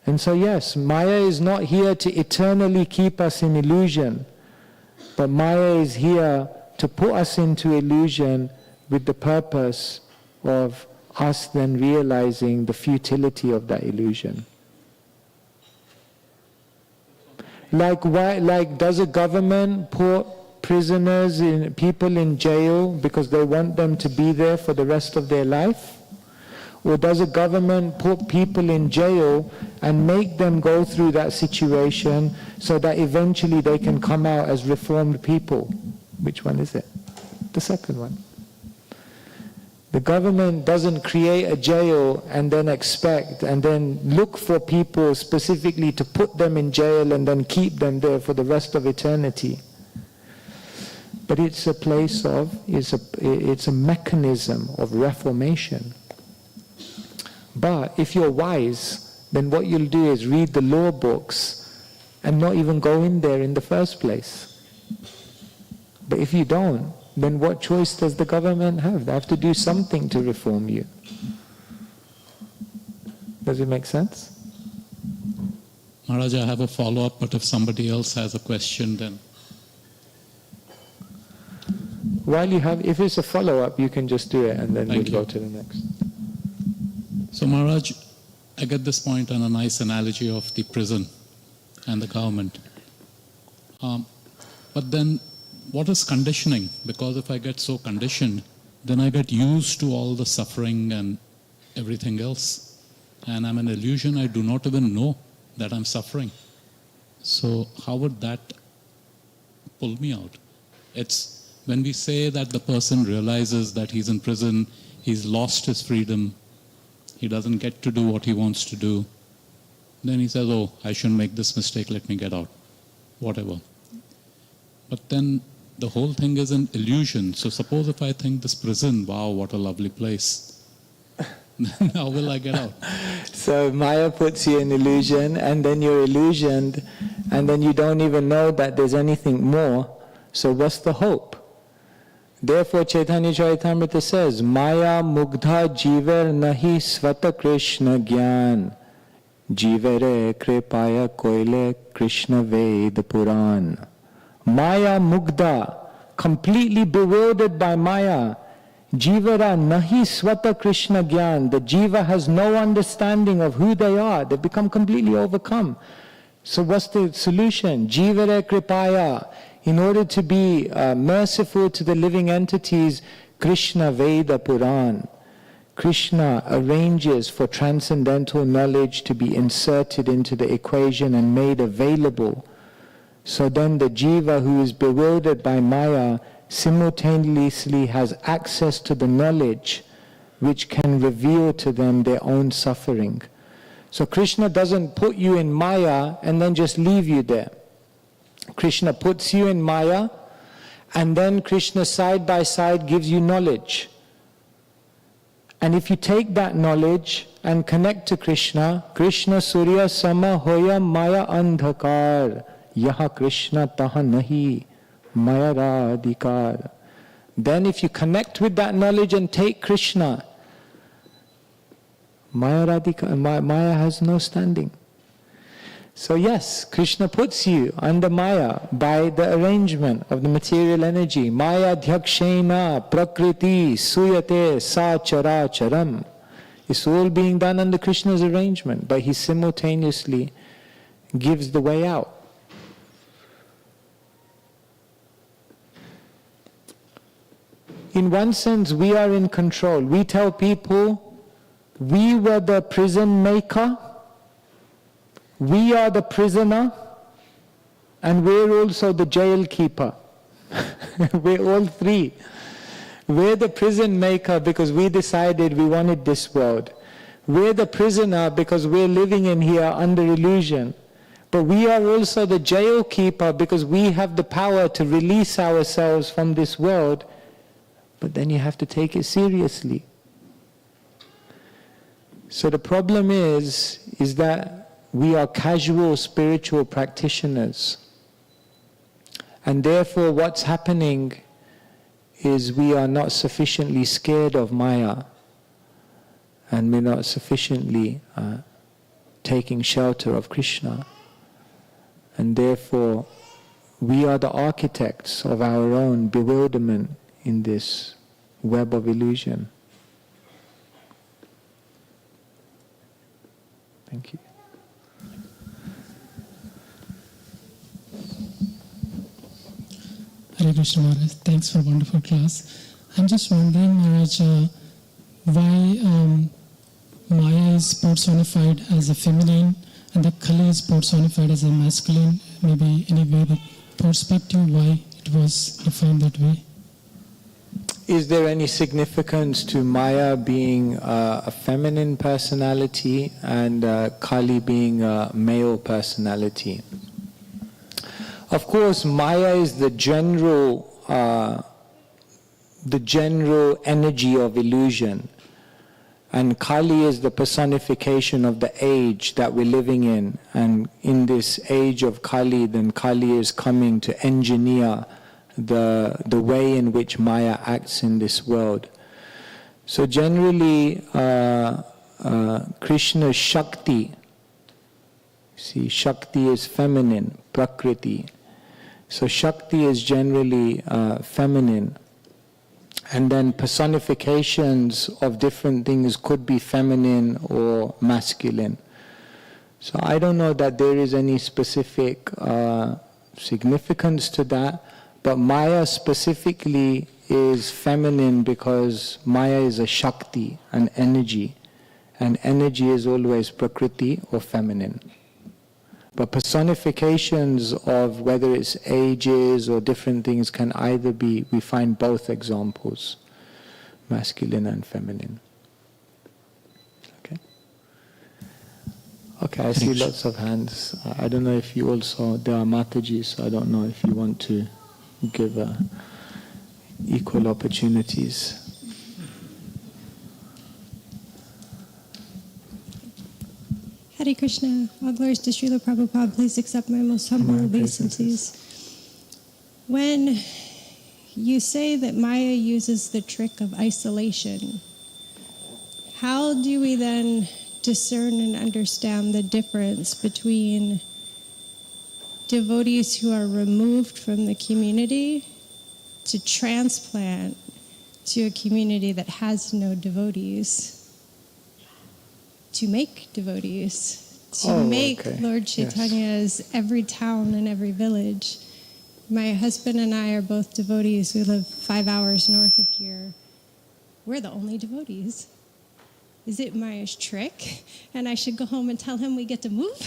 And so yes, Maya is not here to eternally keep us in illusion, but Maya is here to put us into illusion with the purpose of us then realizing the futility of that illusion. Like does a government put prisoners, people in jail because they want them to be there for the rest of their life? Or does a government put people in jail and make them go through that situation so that eventually they can come out as reformed people? Which one is it? The second one. The government doesn't create a jail and then expect and then look for people specifically to put them in jail and then keep them there for the rest of eternity. But it's a place of, it's a mechanism of reformation. But if you're wise, then what you'll do is read the law books and not even go in there in the first place. But if you don't, then what choice does the government have? They have to do something to reform you. Does it make sense? Maharaj, I have a follow-up, but if somebody else has a question, then... If it's a follow-up, you can just do it and then Thank we'll you. go to the next. So Maharaj, I get this point on a nice analogy of the prison and the government. But then, what is conditioning? Because if I get so conditioned, then I get used to all the suffering and everything else. And I'm an illusion, I do not even know that I'm suffering. So how would that pull me out? It's when we say that the person realizes that he's in prison, he's lost his freedom, he doesn't get to do what he wants to do, then he says, oh, I shouldn't make this mistake, let me get out, whatever. But then the whole thing is an illusion. So suppose if I think this prison, wow, what a lovely place, then how will I get out? So Maya puts you in illusion, and then you're illusioned, and then you don't even know that there's anything more. So what's the hope? Therefore Chaitanya Charitamrita says, Maya mugdha jiver nahi svata Krishna gyan, jivere kripaya koile Krishna Ved Puran. Maya mugdha, completely bewildered by Maya. Jivara nahi swata Krishna gyan. The jiva has no understanding of who they are. They become completely overcome. So what's the solution? Jivara kripaya. In order to be merciful to the living entities, Krishna Veda Puran. Krishna arranges for transcendental knowledge to be inserted into the equation and made available. So then the jiva who is bewildered by Maya simultaneously has access to the knowledge which can reveal to them their own suffering. So Krishna doesn't put you in Maya and then just leave you there. Krishna puts you in Maya, and then Krishna side by side gives you knowledge. And if you take that knowledge and connect to Krishna, Krishna Surya Sama Hoya Maya Andhakar, Yaha Krishna Taha Nahi Maya Radhikar. Then if you connect with that knowledge and take Krishna, Maya has no standing. So yes, Krishna puts you under Maya by the arrangement of the material energy. Maya Dhyakshena Prakriti Suyate Sa Chara Charam. It's all being done under Krishna's arrangement, but he simultaneously gives the way out. In one sense, we are in control. We tell people, we were the prison maker, we are the prisoner, and we're also the jail keeper. We're all three. We're the prison maker because we decided we wanted this world. We're the prisoner because we're living in here under illusion. But we are also the jail keeper because we have the power to release ourselves from this world. But then you have to take it seriously. So the problem is that we are casual spiritual practitioners. And therefore what's happening is we are not sufficiently scared of Maya. And we're not sufficiently taking shelter of Krishna. And therefore we are the architects of our own bewilderment in this web of illusion. Thank you. Hare Krishna Maharaj, thanks for a wonderful class. I'm just wondering, Maharaj, why Maya is personified as a feminine and the Kali is personified as a masculine. Maybe any way the perspective why it was defined that way. Is there any significance to Maya being a feminine personality and Kali being a male personality? Of course, Maya is the general energy of illusion, and Kali is the personification of the age that we're living in. And in this age of Kali, then Kali is coming to engineer the way in which Maya acts in this world. So generally, Krishna's Shakti. See, Shakti is feminine, Prakriti. So Shakti is generally feminine. And then personifications of different things could be feminine or masculine. So I don't know that there is any specific significance to that, but Maya specifically is feminine because Maya is a Shakti, an energy, and energy is always Prakriti or feminine. But personifications of whether it's ages or different things can either be, we find both examples, masculine and feminine. Okay. Okay, I see lots of hands. I don't know if you also, there are Matajis, so I don't know if you want to give equal opportunities. Hare Krishna, all glories to Srila Prabhupada. Please accept my most humble obeisances. When you say that Maya uses the trick of isolation, how do we then discern and understand the difference between devotees who are removed from the community to transplant to a community that has no devotees? To make devotees, to make Lord Chaitanya's every town and every village. My husband and I are both devotees. We live 5 hours north of here. We're the only devotees. Is it Maya's trick? And I should go home and tell him we get to move?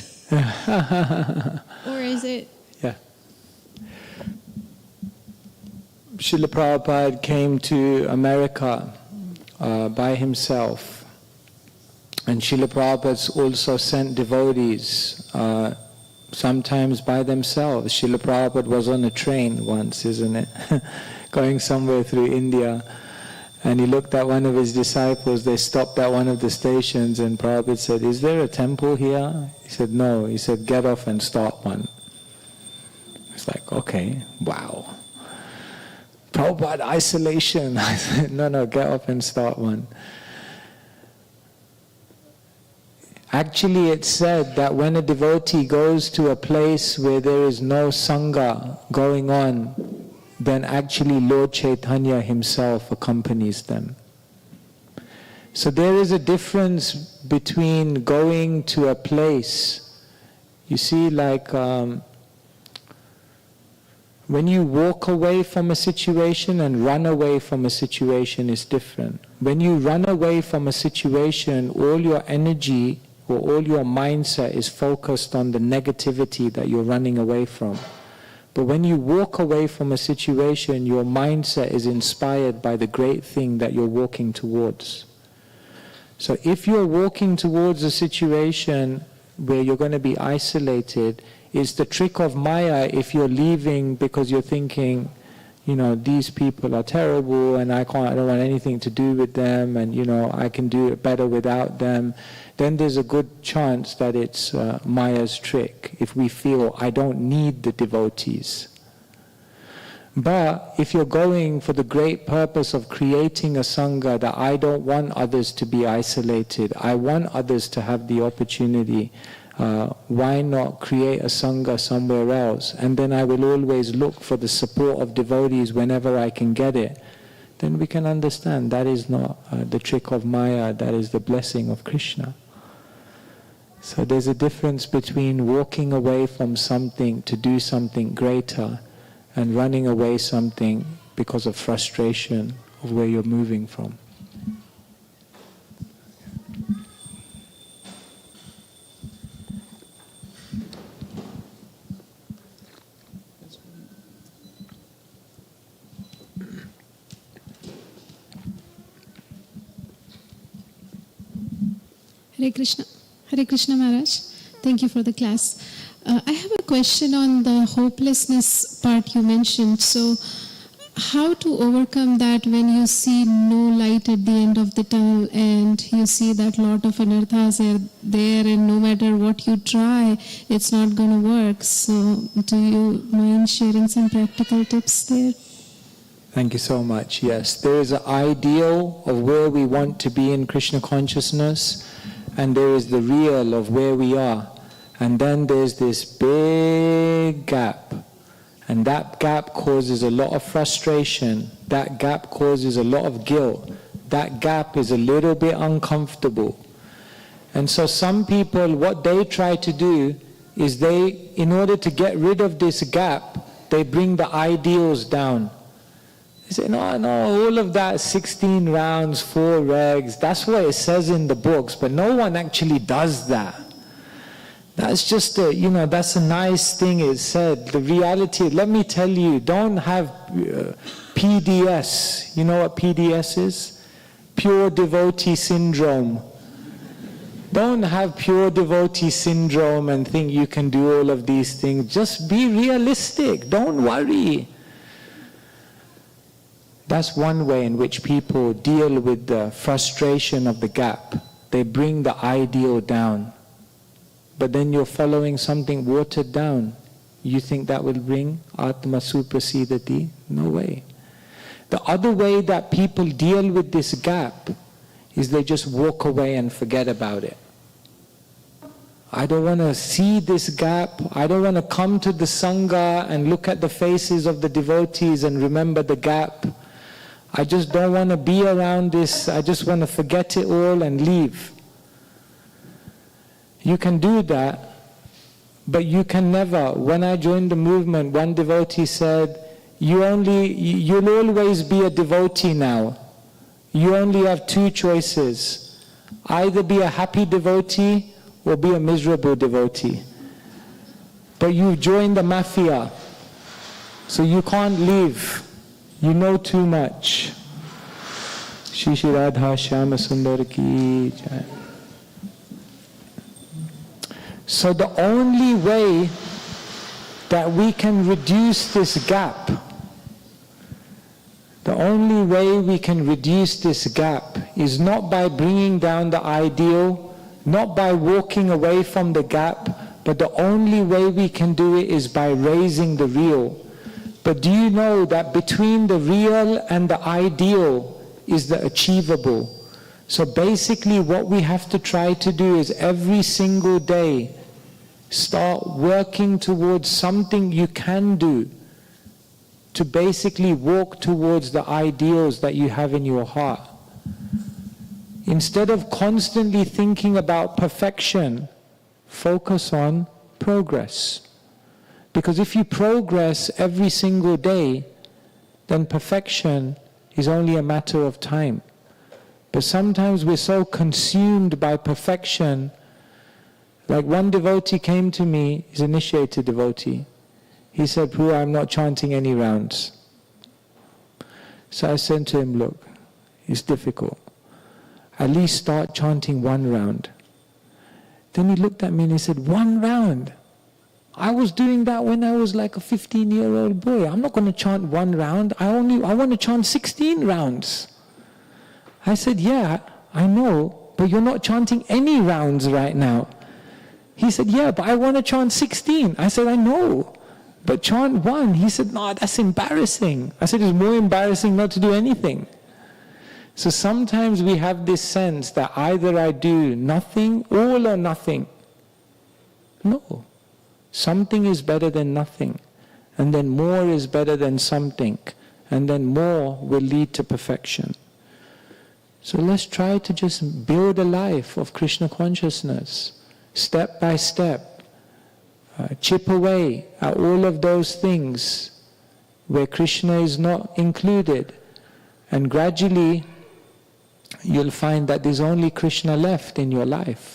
Or is it... Yeah. Srila Prabhupada came to America by himself. And Srila Prabhupada also sent devotees, sometimes by themselves. Srila Prabhupada was on a train once, isn't it? Going somewhere through India. And he looked at one of his disciples. They stopped at one of the stations and Prabhupada said, "Is there a temple here?" He said, "No." He said, "Get off and start one." It's like, okay, wow. Prabhupada, isolation. I said, no, get off and start one. Actually, it's said that when a devotee goes to a place where there is no Sangha going on, then actually Lord Chaitanya himself accompanies them. So there is a difference between going to a place, you see, like when you walk away from a situation and run away from a situation is different. When you run away from a situation, all your energy or all your mindset is focused on the negativity that you're running away from. But when you walk away from a situation, your mindset is inspired by the great thing that you're walking towards. So if you're walking towards a situation where you're going to be isolated, it's the trick of Maya if you're leaving because you're thinking, you know, these people are terrible and I don't want anything to do with them and, you know, I can do it better without them. Then there's a good chance that it's Maya's trick if we feel I don't need the devotees. But if you're going for the great purpose of creating a Sangha that I don't want others to be isolated, I want others to have the opportunity, why not create a Sangha somewhere else? And then I will always look for the support of devotees whenever I can get it. Then we can understand that is not the trick of Maya, that is the blessing of Krishna. So there's a difference between walking away from something to do something greater and running away something because of frustration of where you're moving from. Hare Krishna Maharaj. Thank you for the class. I have a question on the hopelessness part you mentioned. So, how to overcome that when you see no light at the end of the tunnel and you see that lot of anarthas are there and no matter what you try, it's not going to work. So, do you mind sharing some practical tips there? Thank you so much. Yes, there is an ideal of where we want to be in Krishna consciousness, and there is the real of where we are. And then there's this big gap. And that gap causes a lot of frustration. That gap causes a lot of guilt. That gap is a little bit uncomfortable. And so some people, what they try to do is in order to get rid of this gap, they bring the ideals down. They say, no, all of that 16 rounds, 4 regs, that's what it says in the books, but no one actually does that. That's just that's a nice thing it said. The reality, let me tell you, don't have PDS. You know what PDS is? Pure devotee syndrome. Don't have pure devotee syndrome and think you can do all of these things. Just be realistic. Don't worry. That's one way in which people deal with the frustration of the gap. They bring the ideal down. But then you're following something watered down. You think that will bring Atma Suprasidati? No way. The other way that people deal with this gap is they just walk away and forget about it. I don't want to see this gap. I don't want to come to the Sangha and look at the faces of the devotees and remember the gap. I just don't want to be around this. I just want to forget it all and leave. You can do that, but you can never. When I joined the movement, one devotee said, you'll always be a devotee now. You only have 2 choices. Either be a happy devotee or be a miserable devotee. But you've joined the mafia, so you can't leave. You know too much. Shri Shri Radha Shyama Sundar Ki Jai. So the only way that we can reduce this gap, is not by bringing down the ideal, not by walking away from the gap, but the only way we can do it is by raising the real. But do you know that between the real and the ideal is the achievable? So basically what we have to try to do is every single day start working towards something you can do to basically walk towards the ideals that you have in your heart. Instead of constantly thinking about perfection, focus on progress. Because if you progress every single day, then perfection is only a matter of time. But sometimes we're so consumed by perfection. Like one devotee came to me, he's an initiated devotee. He said, Prabhu, I'm not chanting any rounds. So I said to him, look, it's difficult. At least start chanting 1 round. Then he looked at me and he said, 1 round? I was doing that when I was like a 15-year-old boy. I'm not going to chant 1 round. I want to chant 16 rounds. I said, yeah, I know, but you're not chanting any rounds right now. He said, yeah, but I want to chant 16. I said, I know, but chant 1. He said, no, that's embarrassing. I said, it's more embarrassing not to do anything. So sometimes we have this sense that either I do nothing, all or nothing. No. Something is better than nothing. And then more is better than something. And then more will lead to perfection. So let's try to just build a life of Krishna consciousness. Step by step. Chip away at all of those things where Krishna is not included. And gradually you'll find that there's only Krishna left in your life.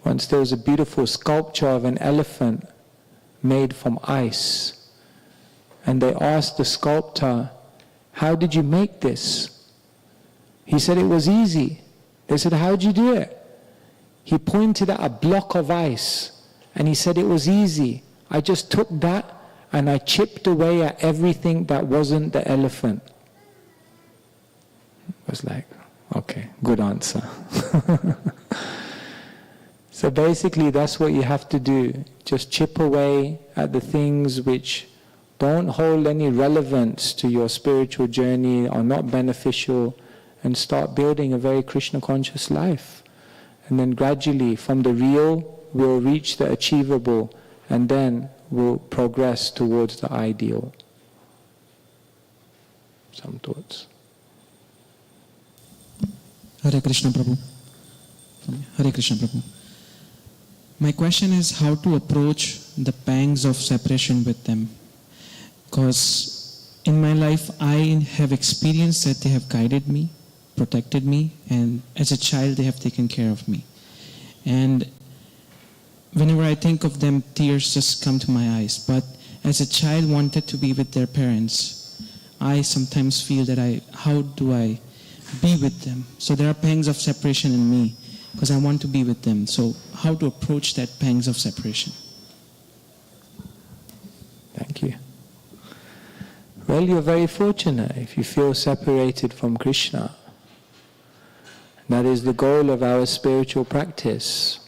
Once there was a beautiful sculpture of an elephant made from ice. And they asked the sculptor, how did you make this? He said it was easy. They said, how did you do it? He pointed at a block of ice and he said it was easy. I just took that and I chipped away at everything that wasn't the elephant. I was like, okay, good answer. So basically that's what you have to do. Just chip away at the things which don't hold any relevance to your spiritual journey, are not beneficial, and start building a very Krishna conscious life. And then gradually from the real we'll reach the achievable, and then we'll progress towards the ideal. Some thoughts. Hare Krishna Prabhu. Hare Krishna Prabhu. My question is how to approach the pangs of separation with them. Because in my life I have experienced that they have guided me, protected me, and as a child they have taken care of me. And whenever I think of them, tears just come to my eyes. But as a child wanted to be with their parents, I sometimes feel that how do I be with them? So there are pangs of separation in me because I want to be with them. So how to approach that pangs of separation? Thank you. Well, you're very fortunate if you feel separated from Krishna. That is the goal of our spiritual practice.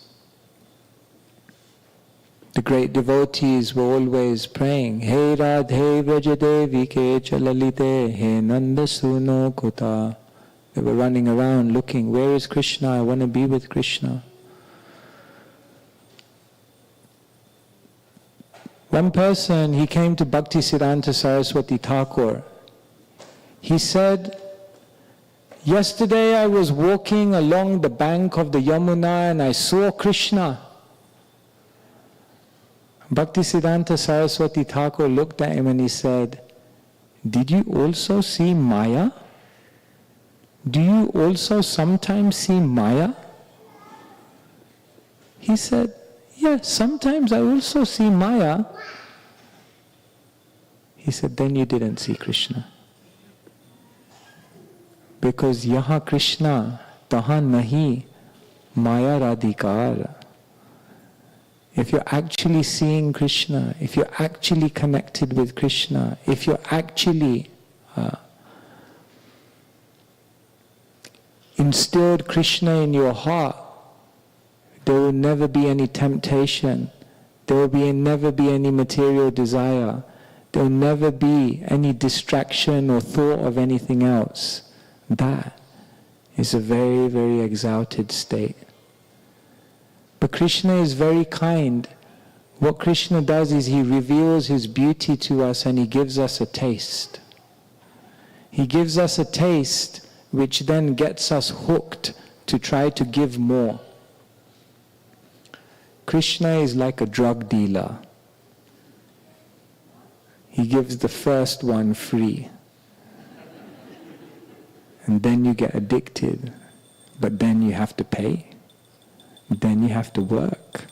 The great devotees were always praying, Hey Radhe Vrajadevi Ke Chalalite, He Nanda Suno Kota. They were running around looking, where is Krishna? I want to be with Krishna. One person, he came to Bhaktisiddhanta Saraswati Thakur. He said, yesterday I was walking along the bank of the Yamuna and I saw Krishna. Bhaktisiddhanta Saraswati Thakur looked at him and he said, did you also see Maya? Do you also sometimes see Maya? He said, yes, sometimes I also see Maya. He said, then you didn't see Krishna. Because yaha Krishna, taha nahi Maya radhikar. If you're actually seeing Krishna, if you're actually connected with Krishna, if you're actually instilled Krishna in your heart, there will never be any temptation. There will never be any material desire. There will never be any distraction or thought of anything else. That is a very, very exalted state. But Krishna is very kind. What Krishna does is he reveals his beauty to us and he gives us a taste. He gives us a taste which then gets us hooked to try to give more. Krishna is like a drug dealer. He gives the first one free. And then you get addicted. But then you have to pay. Then you have to work.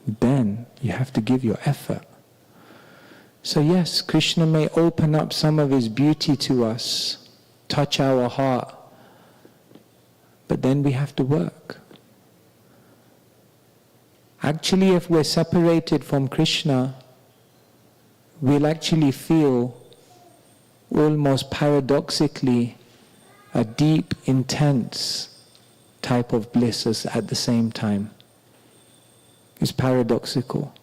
Then you have to give your effort. So yes, Krishna may open up some of his beauty to us, touch our heart, but then we have to work. Actually, if we're separated from Krishna, we'll actually feel almost paradoxically a deep, intense type of bliss at the same time. It's paradoxical.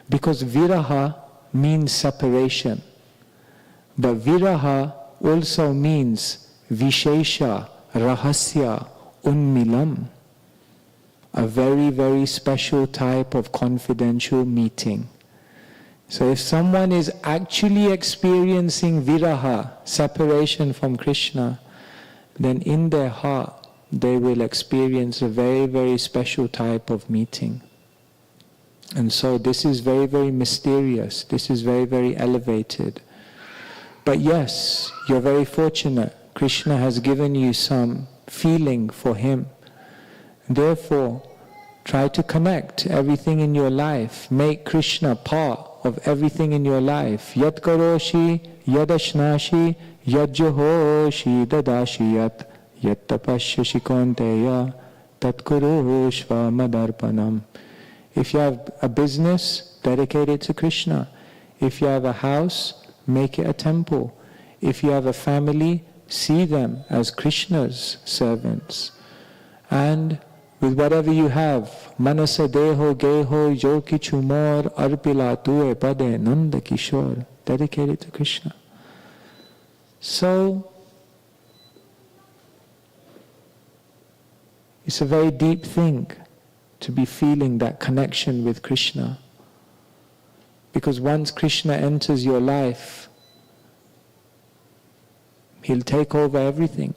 Because viraha means separation. But viraha also means vishesha, rahasya, unmilam. A very, very special type of confidential meeting. So if someone is actually experiencing viraha, separation from Krishna, then in their heart they will experience a very, very special type of meeting. And so this is very, very mysterious. This is very, very elevated. But yes, you're very fortunate. Krishna has given you some feeling for him. Therefore, try to connect everything in your life. Make Krishna part of everything in your life. Yat karoshi, yad ashnashi, yad jahoshi, dadashi yat, yat tapashyashi konteya, tat kurushva madarpanam. If you have a business, dedicate it to Krishna. If you have a house, make it a temple. If you have a family, see them as Krishna's servants. And with whatever you have. Manasa deho geho jo kichu mor arpila tue pade nanda kishore. Dedicate it to Krishna. So, it's a very deep thing to be feeling that connection with Krishna. Because once Krishna enters your life, he'll take over everything.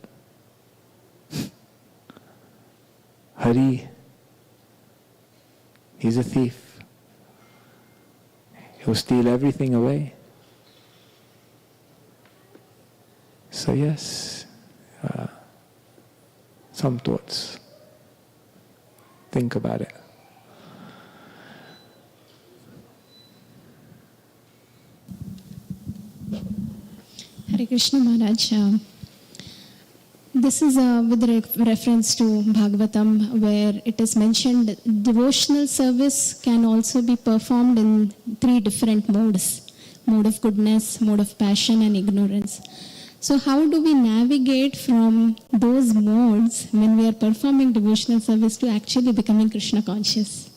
Hari, he's a thief. He'll steal everything away. So yes, some thoughts. Think about it. Hare Krishna Maharaj. This is with reference to Bhagavatam, where it is mentioned devotional service can also be performed in 3 different modes: mode of goodness, mode of passion, and ignorance. So how do we navigate from those modes when we are performing devotional service to actually becoming Krishna conscious?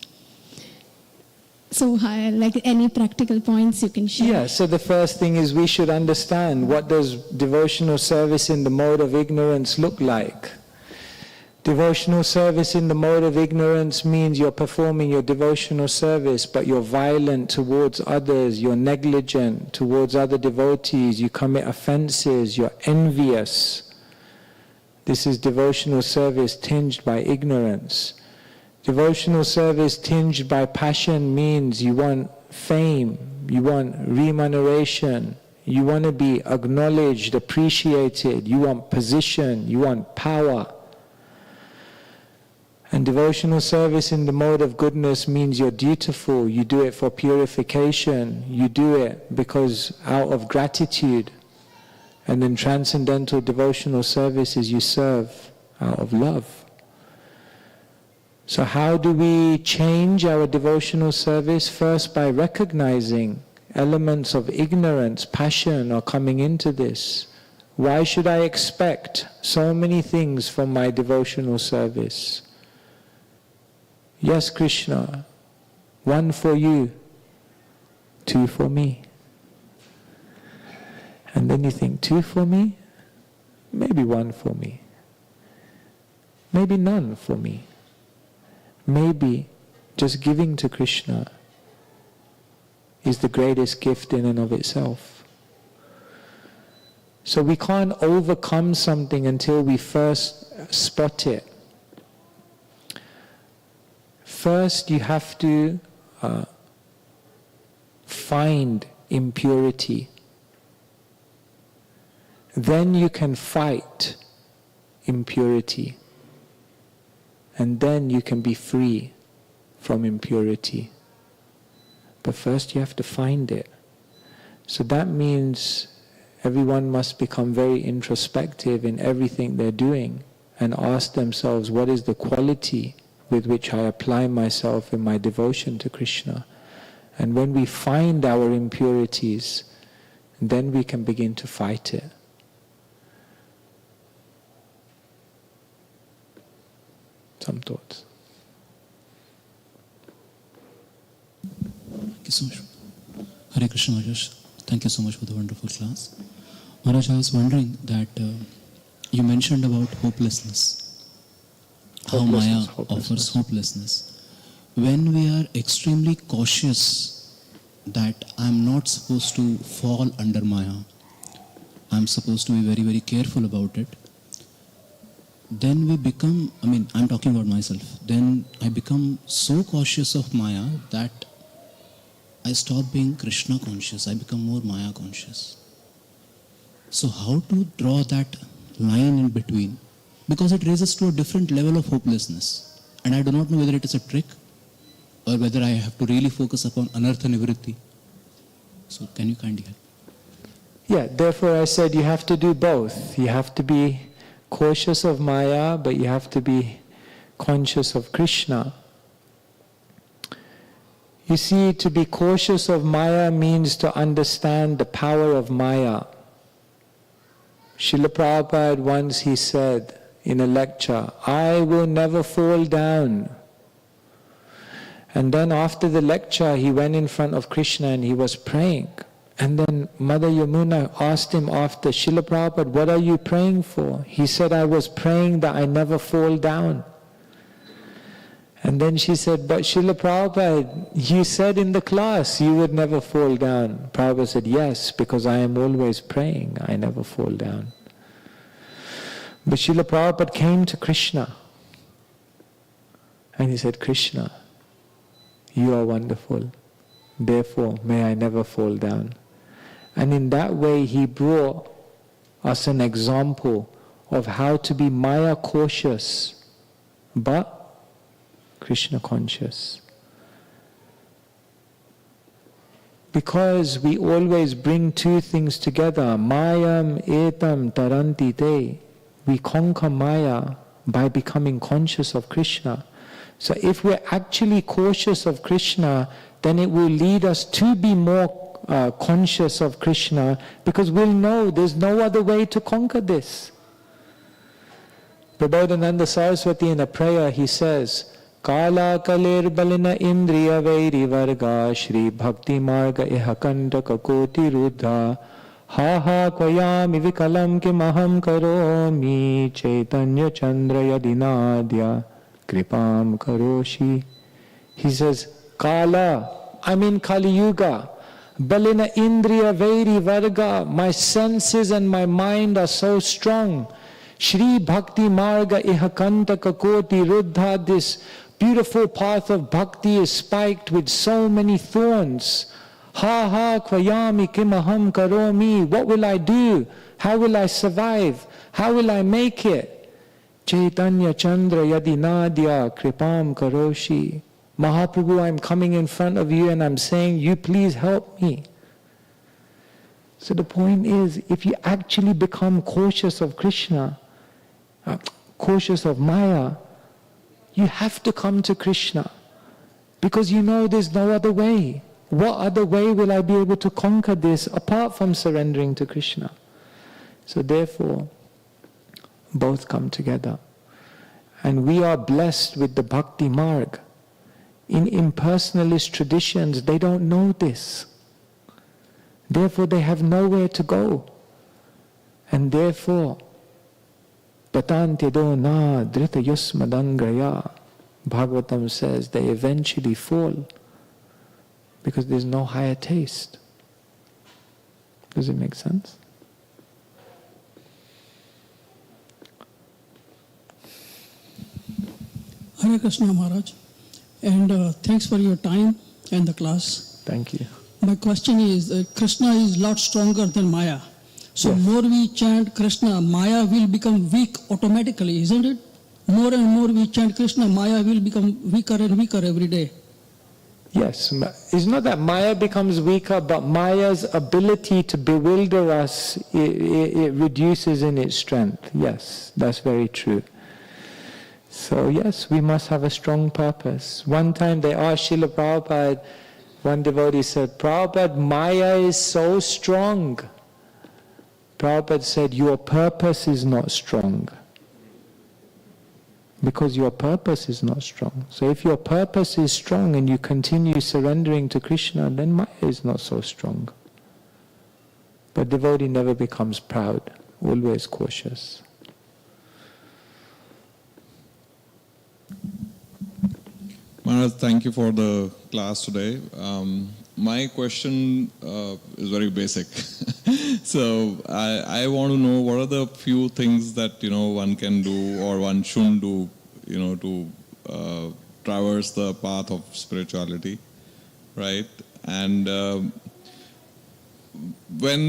So like any practical points you can share? Yeah, so the first thing is we should understand, what does devotional service in the mode of ignorance look like? Devotional service in the mode of ignorance means you're performing your devotional service, but you're violent towards others, you're negligent towards other devotees, you commit offenses, you're envious. This is devotional service tinged by ignorance. Devotional service tinged by passion means you want fame, you want remuneration, you want to be acknowledged, appreciated, you want position, you want power. And devotional service in the mode of goodness means you're dutiful, you do it for purification, you do it because out of gratitude. And then transcendental devotional service is you serve out of love. So how do we change our devotional service? First, by recognizing elements of ignorance, passion are coming into this. Why should I expect so many things from my devotional service? Yes, Krishna, 1 for you, 2 for me. And then you think, 2 for me? Maybe 1 for me. Maybe none for me. Maybe just giving to Krishna is the greatest gift in and of itself. So we can't overcome something until we first spot it. First, you have to find impurity. Then you can fight impurity. And then you can be free from impurity. But first you have to find it. So that means everyone must become very introspective in everything they're doing and ask themselves, what is the quality with which I apply myself in my devotion to Krishna? And when we find our impurities, then we can begin to fight it. Some thoughts. Thank you so much. Hare Krishna Maharaj, thank you so much for the wonderful class. Maharaj, I was wondering that you mentioned about hopelessness. How Maya offers hopelessness. When we are extremely cautious that I am not supposed to fall under Maya, I am supposed to be very, very careful about it, then we become, I'm talking about myself, then I become so cautious of Maya that I stop being Krishna conscious, I become more Maya conscious. So how to draw that line in between? Because it raises to a different level of hopelessness. And I do not know whether it is a trick or whether I have to really focus upon anartha nivritti. So can you kindly help? Yeah, therefore I said you have to do both. You have to be cautious of Maya, but you have to be conscious of Krishna. You see, to be cautious of Maya means to understand the power of Maya. Srila Prabhupada once he said, in a lecture, I will never fall down. And then after the lecture, he went in front of Krishna and he was praying. And then Mother Yamuna asked him after, Srila Prabhupada, what are you praying for? He said, I was praying that I never fall down. And then she said, but Srila Prabhupada, you said in the class you would never fall down. Prabhupada said, yes, because I am always praying, I never fall down. But Srila Prabhupada came to Krishna and he said, Krishna, you are wonderful, therefore may I never fall down. And in that way he brought us an example of how to be Maya cautious, but Krishna conscious. Because we always bring two things together, Mayam etam taranti te. We conquer Maya by becoming conscious of Krishna. So if we're actually cautious of Krishna, then it will lead us to be more conscious of Krishna, because we'll know there's no other way to conquer this. Prabodhananda Saraswati in a prayer, he says, Kala kalir balina indriya vairi varga Shri Bhakti Marga ihakanta kakoti ruddha Ha ha kvayami vikalam kim aham karomi Chaitanya Chandra yadinadya kripam karoshi. He says, Kala, I'm in Kali Yuga. Balina indriya vairi varga, my senses and my mind are so strong. Shri Bhakti Marga ihakanta kakoti ruddha, this beautiful path of bhakti is spiked with so many thorns. Ha ha kvayami kimaham karomi. What will I do? How will I survive? How will I make it? Chaitanya Chandra yadinadya kripam karoshi. Mahaprabhu, I'm coming in front of you and I'm saying, you please help me. So the point is, if you actually become cautious of Krishna, cautious of Maya, you have to come to Krishna, because you know there's no other way. What other way will I be able to conquer this apart from surrendering to Krishna? So therefore, both come together. And we are blessed with the Bhakti Marg. In impersonalist traditions, they don't know this. Therefore, they have nowhere to go. And therefore, Patantido na drita yusmadangraya. Bhagavatam says they eventually fall because there's no higher taste. Does it make sense? Hare Krishna Maharaj, and thanks for your time and the class. Thank you. My question is, Krishna is a lot stronger than Maya. So Yes. more we chant Krishna, Maya will become weak automatically, isn't it? More and more we chant Krishna, Maya will become weaker and weaker every day. Yes, it's not that Maya becomes weaker, but Maya's ability to bewilder us, it reduces in its strength. Yes, that's very true. So yes, we must have a strong purpose. One time they asked Srila Prabhupada, one devotee said, Prabhupada, Maya is so strong. Prabhupada said, your purpose is not strong. Because your purpose is not strong. So if your purpose is strong and you continue surrendering to Krishna, then Maya is not so strong. But devotee never becomes proud, always cautious. Maharaj, thank you for the class today. My question is very basic. So I want to know what are the few things that one can do or one shouldn't do, to traverse the path of spirituality, right? And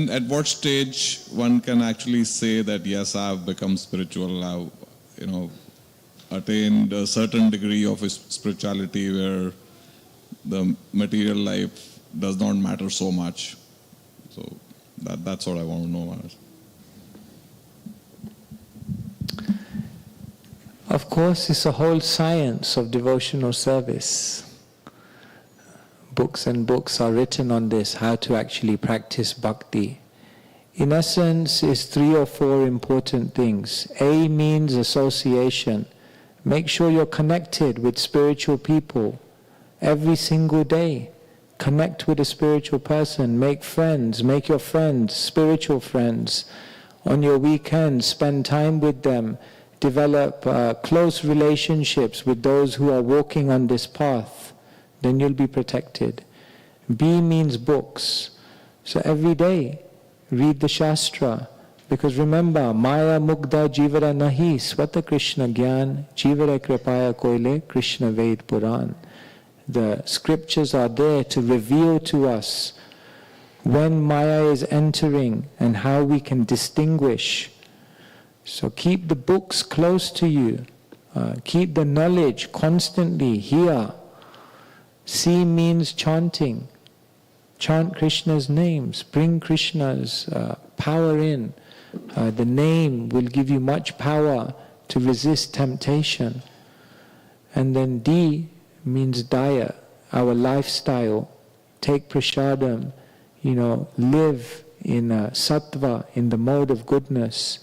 at what stage one can actually say that yes, I've become spiritual, I've attained a certain degree of spirituality where the material life does not matter so much. So that's what I want to know, Maharaj. Of course, it's a whole science of devotional service. Books and books are written on this, how to actually practice bhakti in essence, is 3 or 4 important things. A means association. Make sure you're connected with spiritual people every single day. Connect with a spiritual person. Make friends. Make your friends spiritual friends. On your weekends, spend time with them. Develop close relationships with those who are walking on this path. Then you'll be protected. B means books. So every day, read the Shastra. Because remember, Maya Mugdha Jivara Nahi Swata Krishna Gyan Jivara Kripaya Koile Krishna Ved Puran. The scriptures are there to reveal to us when Maya is entering and how we can distinguish. So keep the books close to you. Keep the knowledge constantly here. C means chanting. Chant Krishna's names. Bring Krishna's power in. The name will give you much power to resist temptation. And then D means diet, our lifestyle. Take prasadam, live in sattva, in the mode of goodness.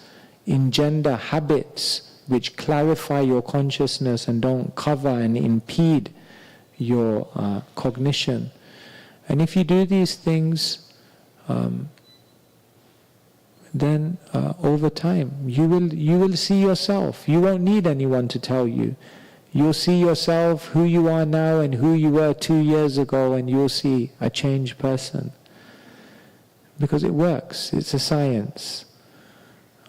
Engender habits which clarify your consciousness and don't cover and impede your cognition. And if you do these things, then over time you will see yourself. You won't need anyone to tell you. You'll see yourself, who you are now and who you were 2 years ago, and you'll see a changed person. Because it works. It's a science.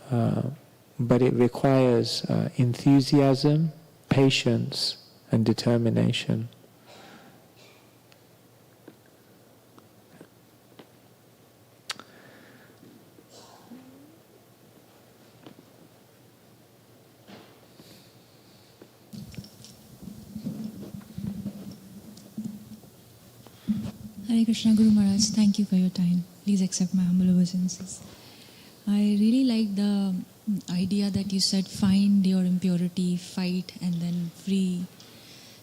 But it requires enthusiasm, patience, and determination. Hare Krishna, Guru Maharaj, thank you for your time. Please accept my humble obeisances. I really like the idea that you said, find your impurity, fight, and then free.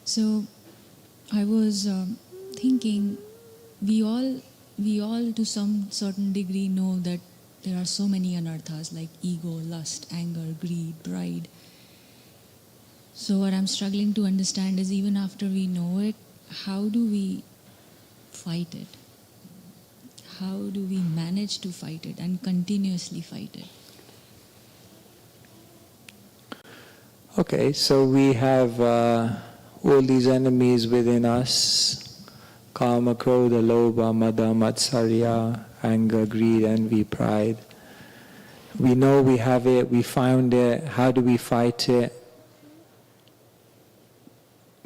So I was thinking, we all to some certain degree know that there are so many anarthas like ego, lust, anger, greed, pride. So what I'm struggling to understand is, even after we know it, how do we fight it? How do we manage to fight it and continuously fight it? Okay, so we have all these enemies within us: Kama, Krodha, Lobha, Mada, Matsarya, anger, greed, envy, pride. We know we have it, we found it. How do we fight it?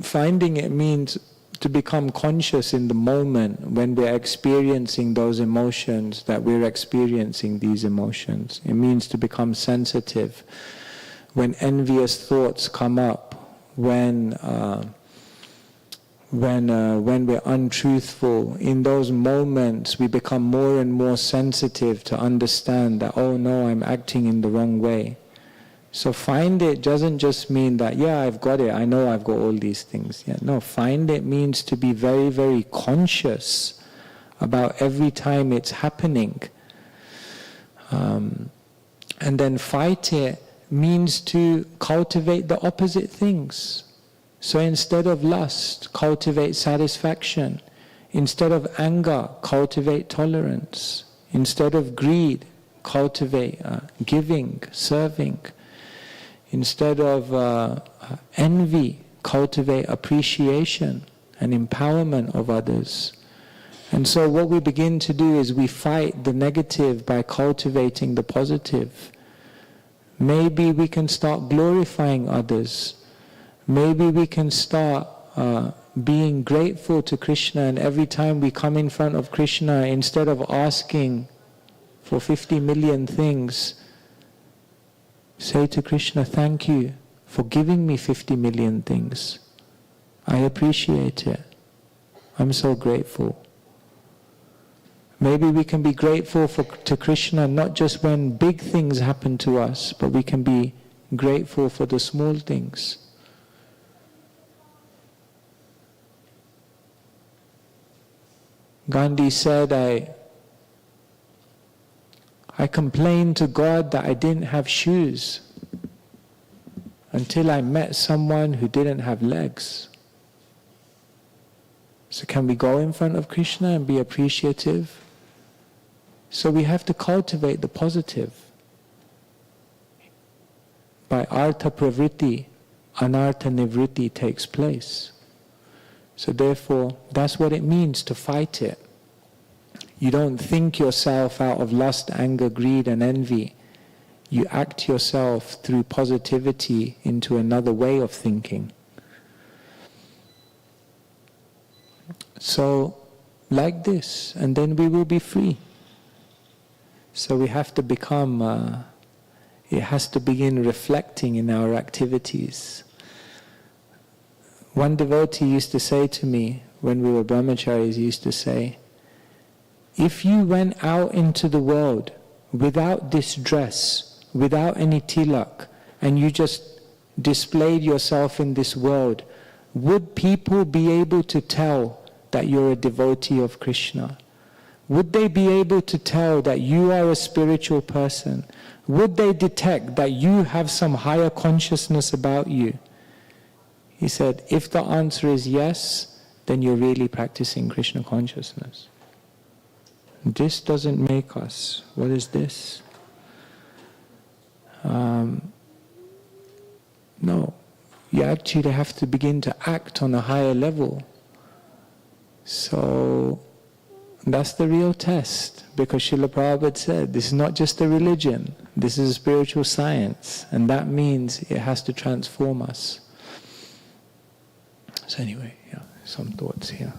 Finding it means to become conscious in the moment when we're experiencing those emotions, that we're experiencing these emotions. It means to become sensitive. When envious thoughts come up, when we're untruthful, in those moments we become more and more sensitive to understand that, oh no, I'm acting in the wrong way. So find it doesn't just mean that, yeah, I've got it, I know I've got all these things. Yeah, no, find it means to be very, very conscious about every time it's happening. And then fight it means to cultivate the opposite things. So instead of lust, cultivate satisfaction. Instead of anger, cultivate tolerance. Instead of greed, cultivate giving, serving. Instead of envy, cultivate appreciation and empowerment of others. And so what we begin to do is we fight the negative by cultivating the positive. Maybe we can start glorifying others. Maybe we can start being grateful to Krishna, and every time we come in front of Krishna, instead of asking for 50 million things, say to Krishna, thank you for giving me 50 million things. I appreciate it. I'm so grateful. Maybe we can be grateful to Krishna not just when big things happen to us, but we can be grateful for the small things. Gandhi said, I complained to God that I didn't have shoes until I met someone who didn't have legs. So can we go in front of Krishna and be appreciative? So we have to cultivate the positive. By artha pravritti, anartha nivritti takes place. So therefore, that's what it means to fight it. You don't think yourself out of lust, anger, greed and envy. You act yourself through positivity into another way of thinking. So, like this, and then we will be free. So we have to become, it has to begin reflecting in our activities. One devotee used to say to me, when we were brahmacharis, he used to say, if you went out into the world without this dress, without any tilak, and you just displayed yourself in this world, would people be able to tell that you're a devotee of Krishna? Would they be able to tell that you are a spiritual person? Would they detect that you have some higher consciousness about you? He said, if the answer is yes, then you're really practicing Krishna consciousness. This doesn't make us. What is this? No. You actually have to begin to act on a higher level. So that's the real test, because Srila Prabhupada said this is not just a religion, this is a spiritual science, and that means it has to transform us. So anyway, yeah, some thoughts here.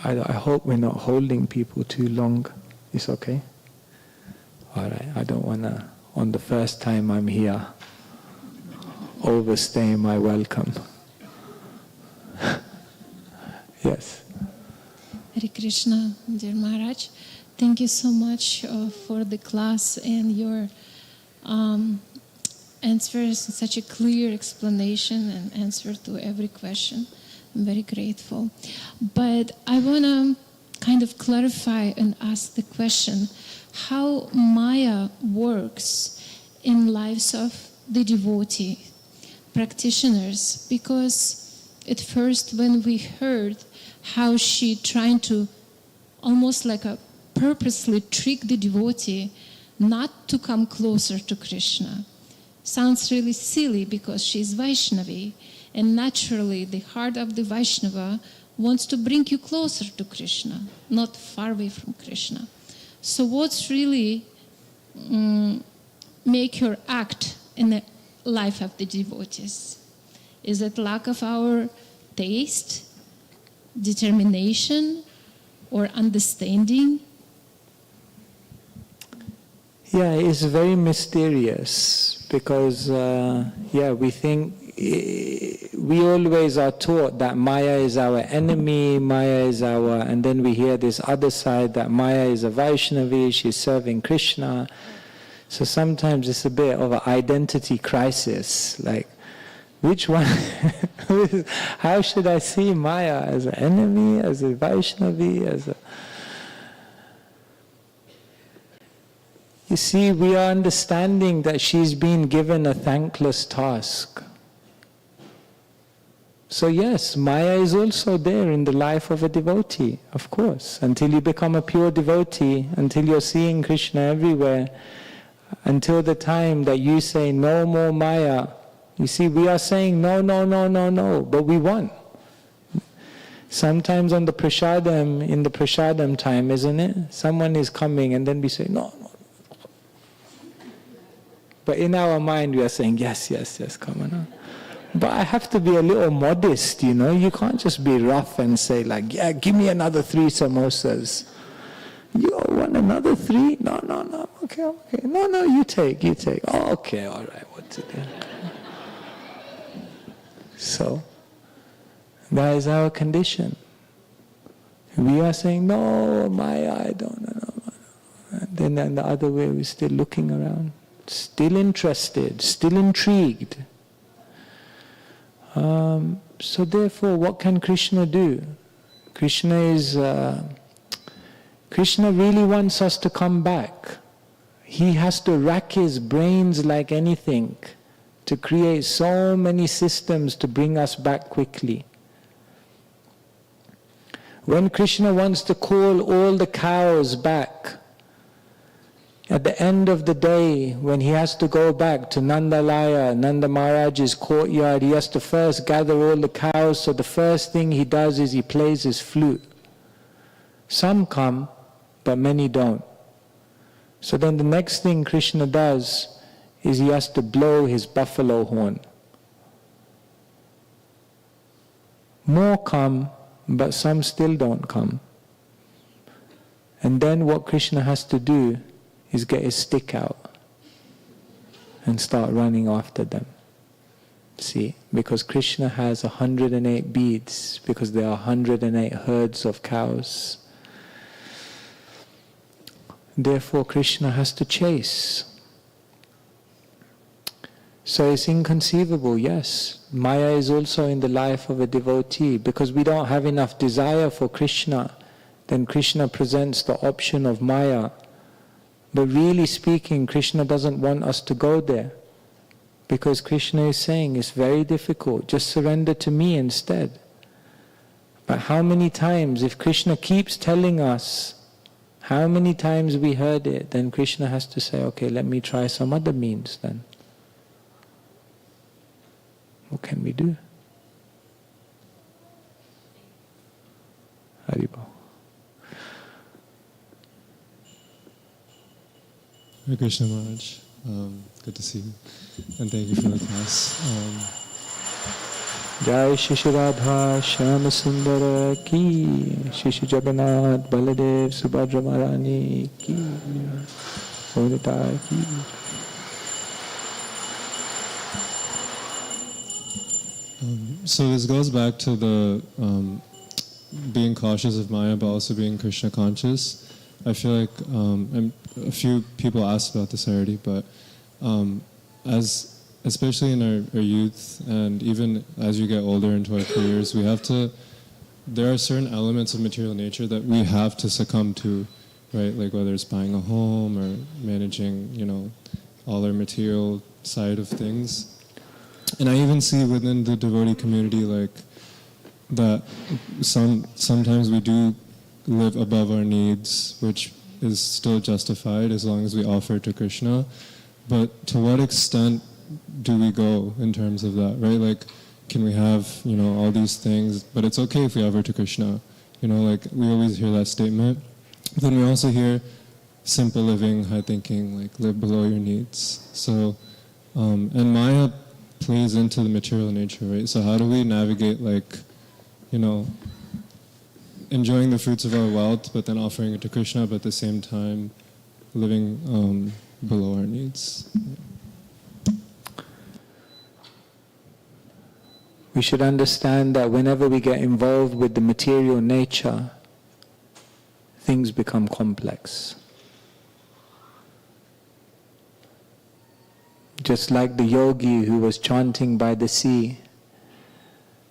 I hope we're not holding people too long. It's okay? All right, I don't want to, on the first time I'm here, overstay my welcome. Yes. Hare Krishna, dear Maharaj. Thank you so much for the class and your answers, such a clear explanation and answer to every question. I'm very grateful. But I want to kind of clarify and ask the question, how Maya works in lives of the devotee practitioners, because at first when we heard how she trying to almost like a purposely trick the devotee not to come closer to Krishna, sounds really silly because she's Vaishnavi, and naturally the heart of the Vaishnava wants to bring you closer to Krishna, not far away from Krishna. So what's really make her act in the life of the devotees? Is it lack of our taste, determination, or understanding? Yeah, it's very mysterious because, we think, we always are taught that Maya is our enemy, Maya is our, and then we hear this other side that Maya is a Vaishnavi, she's serving Krishna. So sometimes it's a bit of an identity crisis, like, which one, how should I see Maya? As an enemy, as a Vaishnavi, as a... You see, we are understanding that she's been given a thankless task. So yes, Maya is also there in the life of a devotee, of course. Until you become a pure devotee, until you're seeing Krishna everywhere, until the time that you say, no more Maya. You see, we are saying, no, no, no, no, no, but we want. Sometimes on the prasadam, in the prasadam time, isn't it? Someone is coming and then we say, no, no. But in our mind we are saying, yes, yes, yes, come on. But I have to be a little modest, you know. You can't just be rough and say like, yeah, give me another 3 samosas. You want another 3? No, no, no, okay, okay. No, no, you take. Oh, okay, all right, what to do? So, that is our condition. We are saying, no, Maya, I don't know. And then on the other way, we're still looking around, still interested, still intrigued. So therefore, what can Krishna do? Krishna is Krishna really wants us to come back. He has to rack his brains like anything to create so many systems to bring us back quickly. When Krishna wants to call all the cows back, at the end of the day, when he has to go back to Nandalaya, Nanda Maharaj's courtyard, he has to first gather all the cows, so the first thing he does is he plays his flute. Some come, but many don't. So then the next thing Krishna does is he has to blow his buffalo horn. More come, but some still don't come. And then what Krishna has to do is get his stick out and start running after them. See, because Krishna has 108 beads, because there are 108 herds of cows. Therefore Krishna has to chase. So it's inconceivable, yes. Maya is also in the life of a devotee. Because we don't have enough desire for Krishna, then Krishna presents the option of Maya. But really speaking, Krishna doesn't want us to go there. Because Krishna is saying it's very difficult, just surrender to me instead. But how many times, if Krishna keeps telling us, how many times we heard it, then Krishna has to say, okay, let me try some other means then. What can we do? Haribol. Hare Krishna Maharaj, good to see you, and thank you for the class. Jai Shri Radha Shyam Sundara ki, Shri Jagannath Baladev Subhadra Maharani ki, Odita ki. So this goes back to the being cautious of Maya, but also being Krishna conscious. I feel like and a few people asked about this already, but especially in our youth, and even as you get older into our careers, there are certain elements of material nature that we have to succumb to, right? Like whether it's buying a home or managing, all our material side of things. And I even see within the devotee community, like, that sometimes we do live above our needs, which is still justified as long as we offer to Krishna. But to what extent do we go in terms of that, right? Like, can we have, all these things, but it's okay if we offer to Krishna. Like, we always hear that statement. But then we also hear simple living, high thinking, like, live below your needs. So, and Maya plays into the material nature, right? So how do we navigate, like, enjoying the fruits of our wealth, but then offering it to Krishna, but at the same time living below our needs? We should understand that whenever we get involved with the material nature, things become complex. Just like the yogi who was chanting by the sea,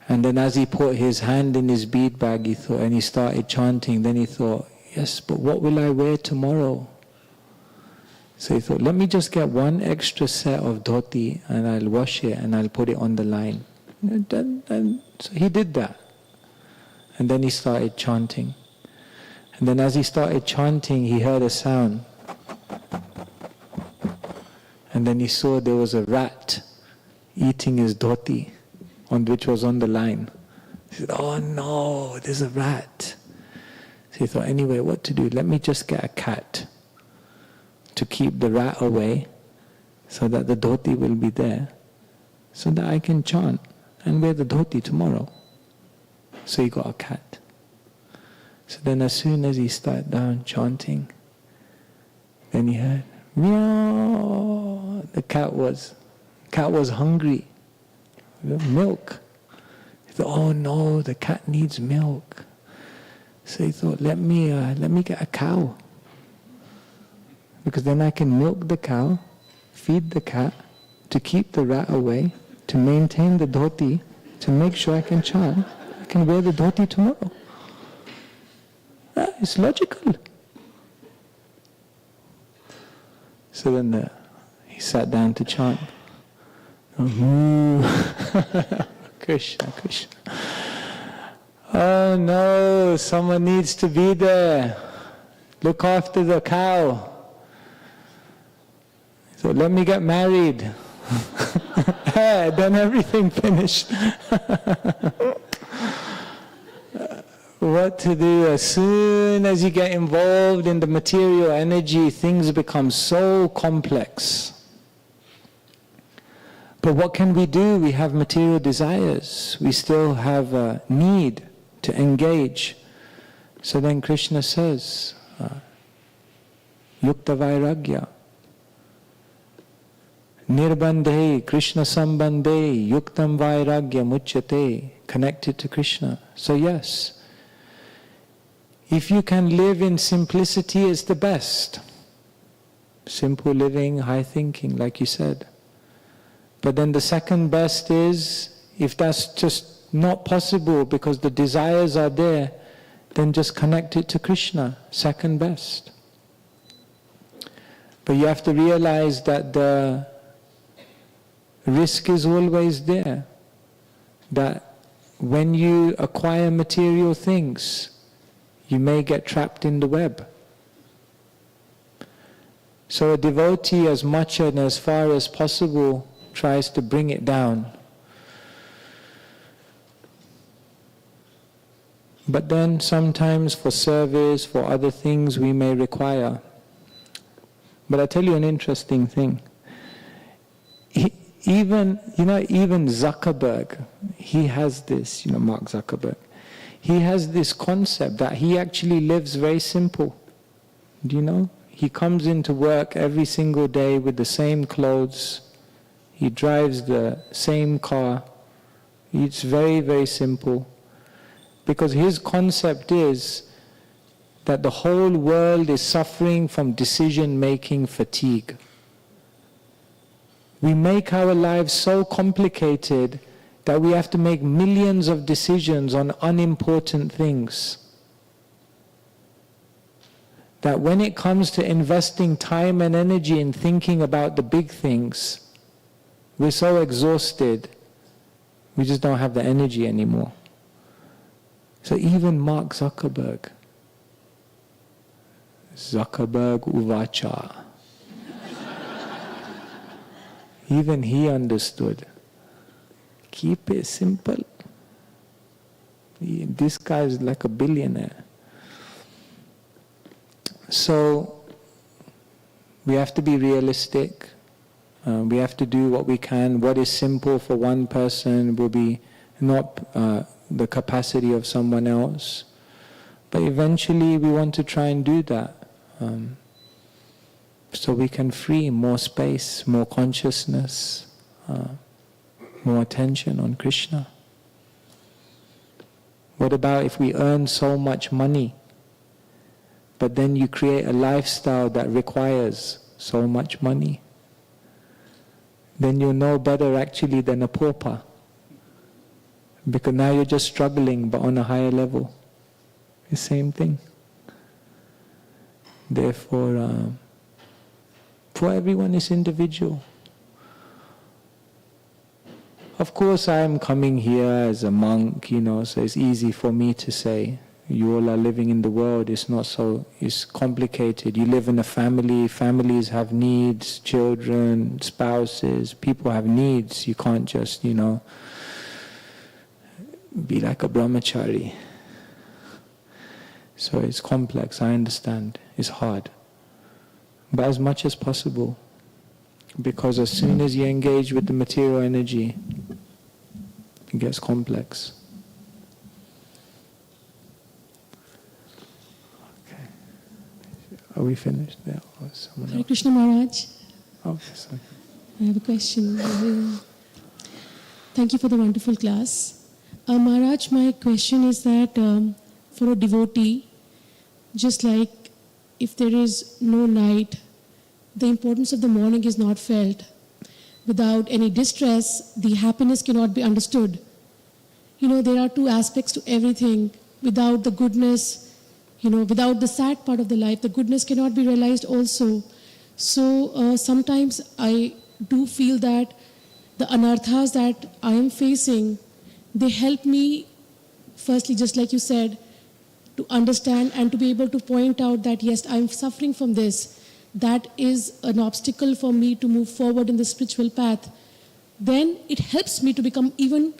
and then as he put his hand in his bead bag, he thought, and he started chanting, then he thought, yes, but what will I wear tomorrow? So he thought, let me just get one extra set of dhoti and I'll wash it and I'll put it on the line. And so he did that. And then he started chanting. And then as he started chanting, he heard a sound. And then he saw there was a rat eating his dhoti, which was on the line. He said, oh no, there's a rat. So he thought, anyway, what to do? Let me just get a cat to keep the rat away so that the dhoti will be there, so that I can chant and wear the dhoti tomorrow. So he got a cat. So then as soon as he started down chanting, then he heard, meow. The cat was hungry. Milk. He thought, oh no, the cat needs milk. So he thought, let me get a cow, because then I can milk the cow, feed the cat, to keep the rat away, to maintain the dhoti, to make sure I can chant. I can wear the dhoti tomorrow. It's logical. So then he sat down to chant. Krishna, Krishna. Oh no, someone needs to be there. Look after the cow. So let me get married. Then everything finished. What to do? As soon as you get involved in the material energy, things become so complex. But what can we do? We have material desires. We still have a need to engage. So then Krishna says, Yukta Vairagya. Nirbandhe Krishna Sambandhe Yuktam Vairagya Muchyate. Connected to Krishna. So yes, if you can live in simplicity, it's the best. Simple living, high thinking, like you said. But then the second best is, if that's just not possible because the desires are there, then just connect it to Krishna, second best. But you have to realize that the risk is always there. That when you acquire material things, you may get trapped in the web. So a devotee, as much and as far as possible, tries to bring it down. But then sometimes for service, for other things we may require. But I tell you an interesting thing. Even Zuckerberg, he has this, Mark Zuckerberg, he has this concept that he actually lives very simple. Do you know? He comes into work every single day with the same clothes. He drives the same car. It's very, very simple. Because his concept is that the whole world is suffering from decision-making fatigue. We make our lives so complicated that we have to make millions of decisions on unimportant things. That when it comes to investing time and energy in thinking about the big things, we're so exhausted, we just don't have the energy anymore. So even Mark Zuckerberg Uvacha, even he understood. Keep it simple. This guy is like a billionaire. So we have to be realistic. We have to do what we can. What is simple for one person will be not the capacity of someone else. But eventually we want to try and do that. So we can free more space, more consciousness, more attention on Krishna. What about if we earn so much money, but then you create a lifestyle that requires so much money? Then you're no better actually than a pauper. Because now you're just struggling, but on a higher level. The same thing. Therefore, for everyone is individual. Of course, I am coming here as a monk, so it's easy for me to say, you all are living in the world, it's complicated. You live in a family, families have needs, children, spouses, people have needs. You can't just, be like a brahmachari. So it's complex, I understand, it's hard. But as much as possible, because as soon as you engage with the material energy, it gets complex. Okay. Are we finished there? Or someone Hare else? Krishna Maharaj. Oh, sorry. I have a question. Thank you for the wonderful class. Maharaj, my question is that for a devotee, just like if there is no night, the importance of the morning is not felt. Without any distress, the happiness cannot be understood. There are two aspects to everything. Without the goodness, without the sad part of the life, the goodness cannot be realized also. So sometimes I do feel that the anarthas that I am facing, they help me, firstly, just like you said, to understand and to be able to point out that yes, I am suffering from this. That is an obstacle for me to move forward in the spiritual path. Then it helps me to become even,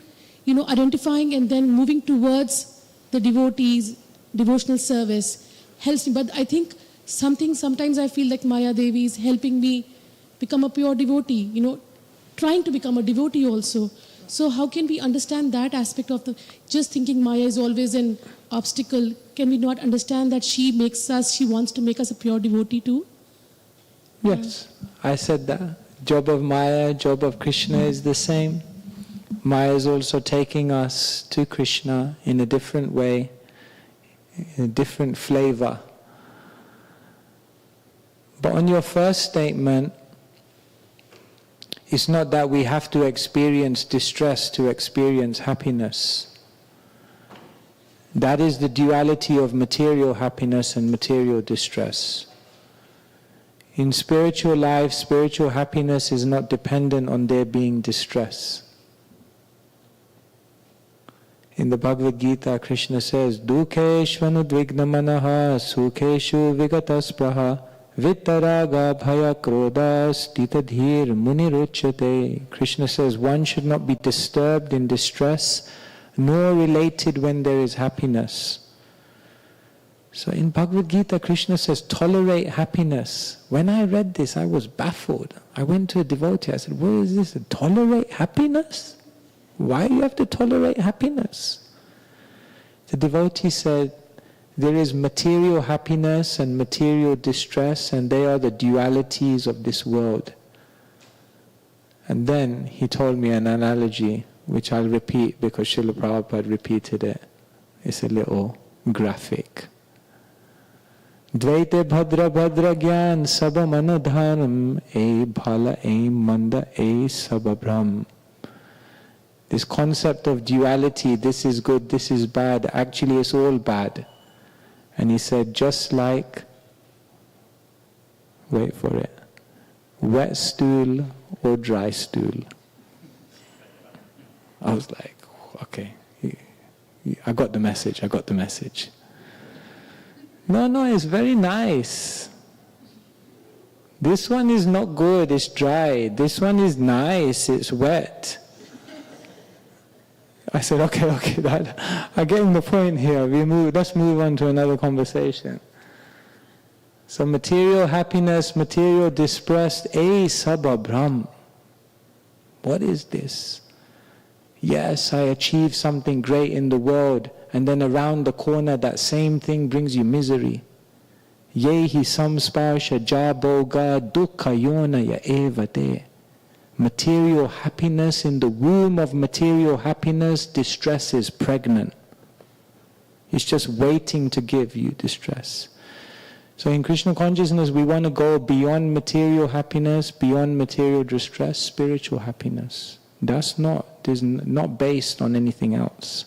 identifying and then moving towards the devotees, devotional service helps me. But I think sometimes I feel like Maya Devi is helping me become a pure devotee, trying to become a devotee also. So how can we understand that aspect of just thinking Maya is always an obstacle? Can we not understand that she wants to make us a pure devotee too? Yes, I said that. Job of Maya, job of Krishna is the same. Maya is also taking us to Krishna in a different way, in a different flavor. But on your first statement, it's not that we have to experience distress to experience happiness. That is the duality of material happiness and material distress. In spiritual life, spiritual happiness is not dependent on there being distress. In the Bhagavad Gita, Krishna says, Dukeshvanudvignamanaha sukeshu vigataspraha vittaraga bhaya krodas ditadhir muniruchyate. Krishna says one should not be disturbed in distress, nor related when there is happiness. So in Bhagavad Gita, Krishna says, tolerate happiness. When I read this, I was baffled. I went to a devotee, I said, what is this? Tolerate happiness? Why do you have to tolerate happiness? The devotee said, there is material happiness and material distress, and they are the dualities of this world. And then he told me an analogy, which I'll repeat because Srila Prabhupada repeated it. It's a little graphic. Dvaite bhadra bhadra gyan sabam anudhanam e bhala e manda e sababram. This concept of duality, this is good, this is bad, actually it's all bad. And he said, just like, wait for it, wet stool or dry stool. I was like, okay, I got the message. No, it's very nice. This one is not good, it's dry. This one is nice, it's wet. I said, okay, I'm getting the point here. Let's move on to another conversation. So material happiness, material distress, sababram. What is this? Yes, I achieved something great in the world, and then around the corner that same thing brings you misery. Yehi samsparsha jaboga dukkha yonaya evate. Material happiness, in the womb of material happiness, distress is pregnant. It's just waiting to give you distress. So in Krishna consciousness, we want to go beyond material happiness, beyond material distress, spiritual happiness. That's not based on anything else.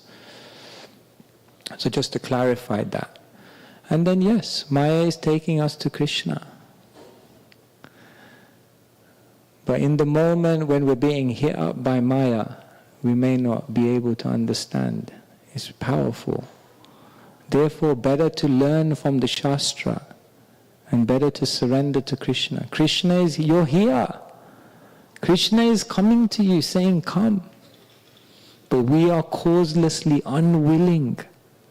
So just to clarify that. And then yes, Maya is taking us to Krishna. But in the moment when we're being hit up by Maya, we may not be able to understand. It's powerful. Therefore, better to learn from the Shastra and better to surrender to Krishna. Krishna is, you're here. Krishna is coming to you saying, come. But we are causelessly unwilling.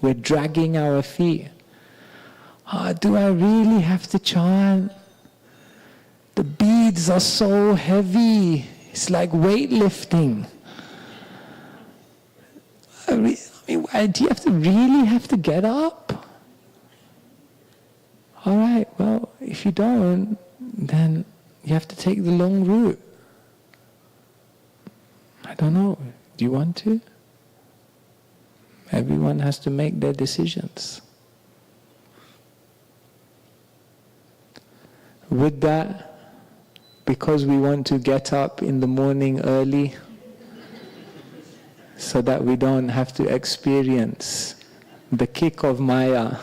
We're dragging our feet. Do I really have to chant? The beads are so heavy. It's like weightlifting. I mean, do you really have to get up? All right, well, if you don't, then you have to take the long route. I don't know. Do you want to? Everyone has to make their decisions. With that, because we want to get up in the morning early so that we don't have to experience the kick of Maya,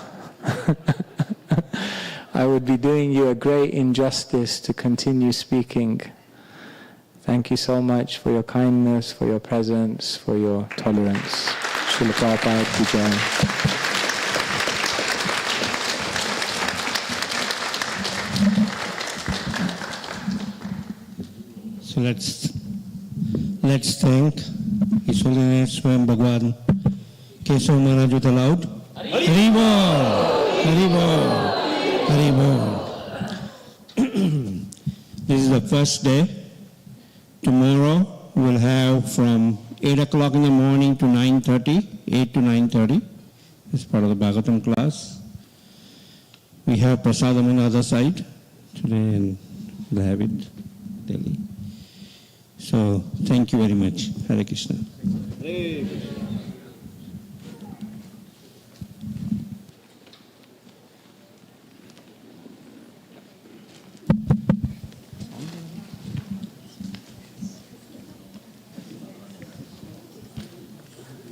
I would be doing you a great injustice to continue speaking. Thank you so much for your kindness, for your presence, for your tolerance. Srila Prabhupada Ki Jai. So let's thank His Holiness Swam Bhagwan Keshav Maharaj with a loud Haribol, Haribol, Haribol. This is the first day. Tomorrow we'll have from 8 o'clock in the morning to 9:30, 8 to 9:30. It's part of the Bhagavatam class. We have prasadam on the other side today, and we'll have it daily. So thank you very much. Hare Krishna. Hare Krishna.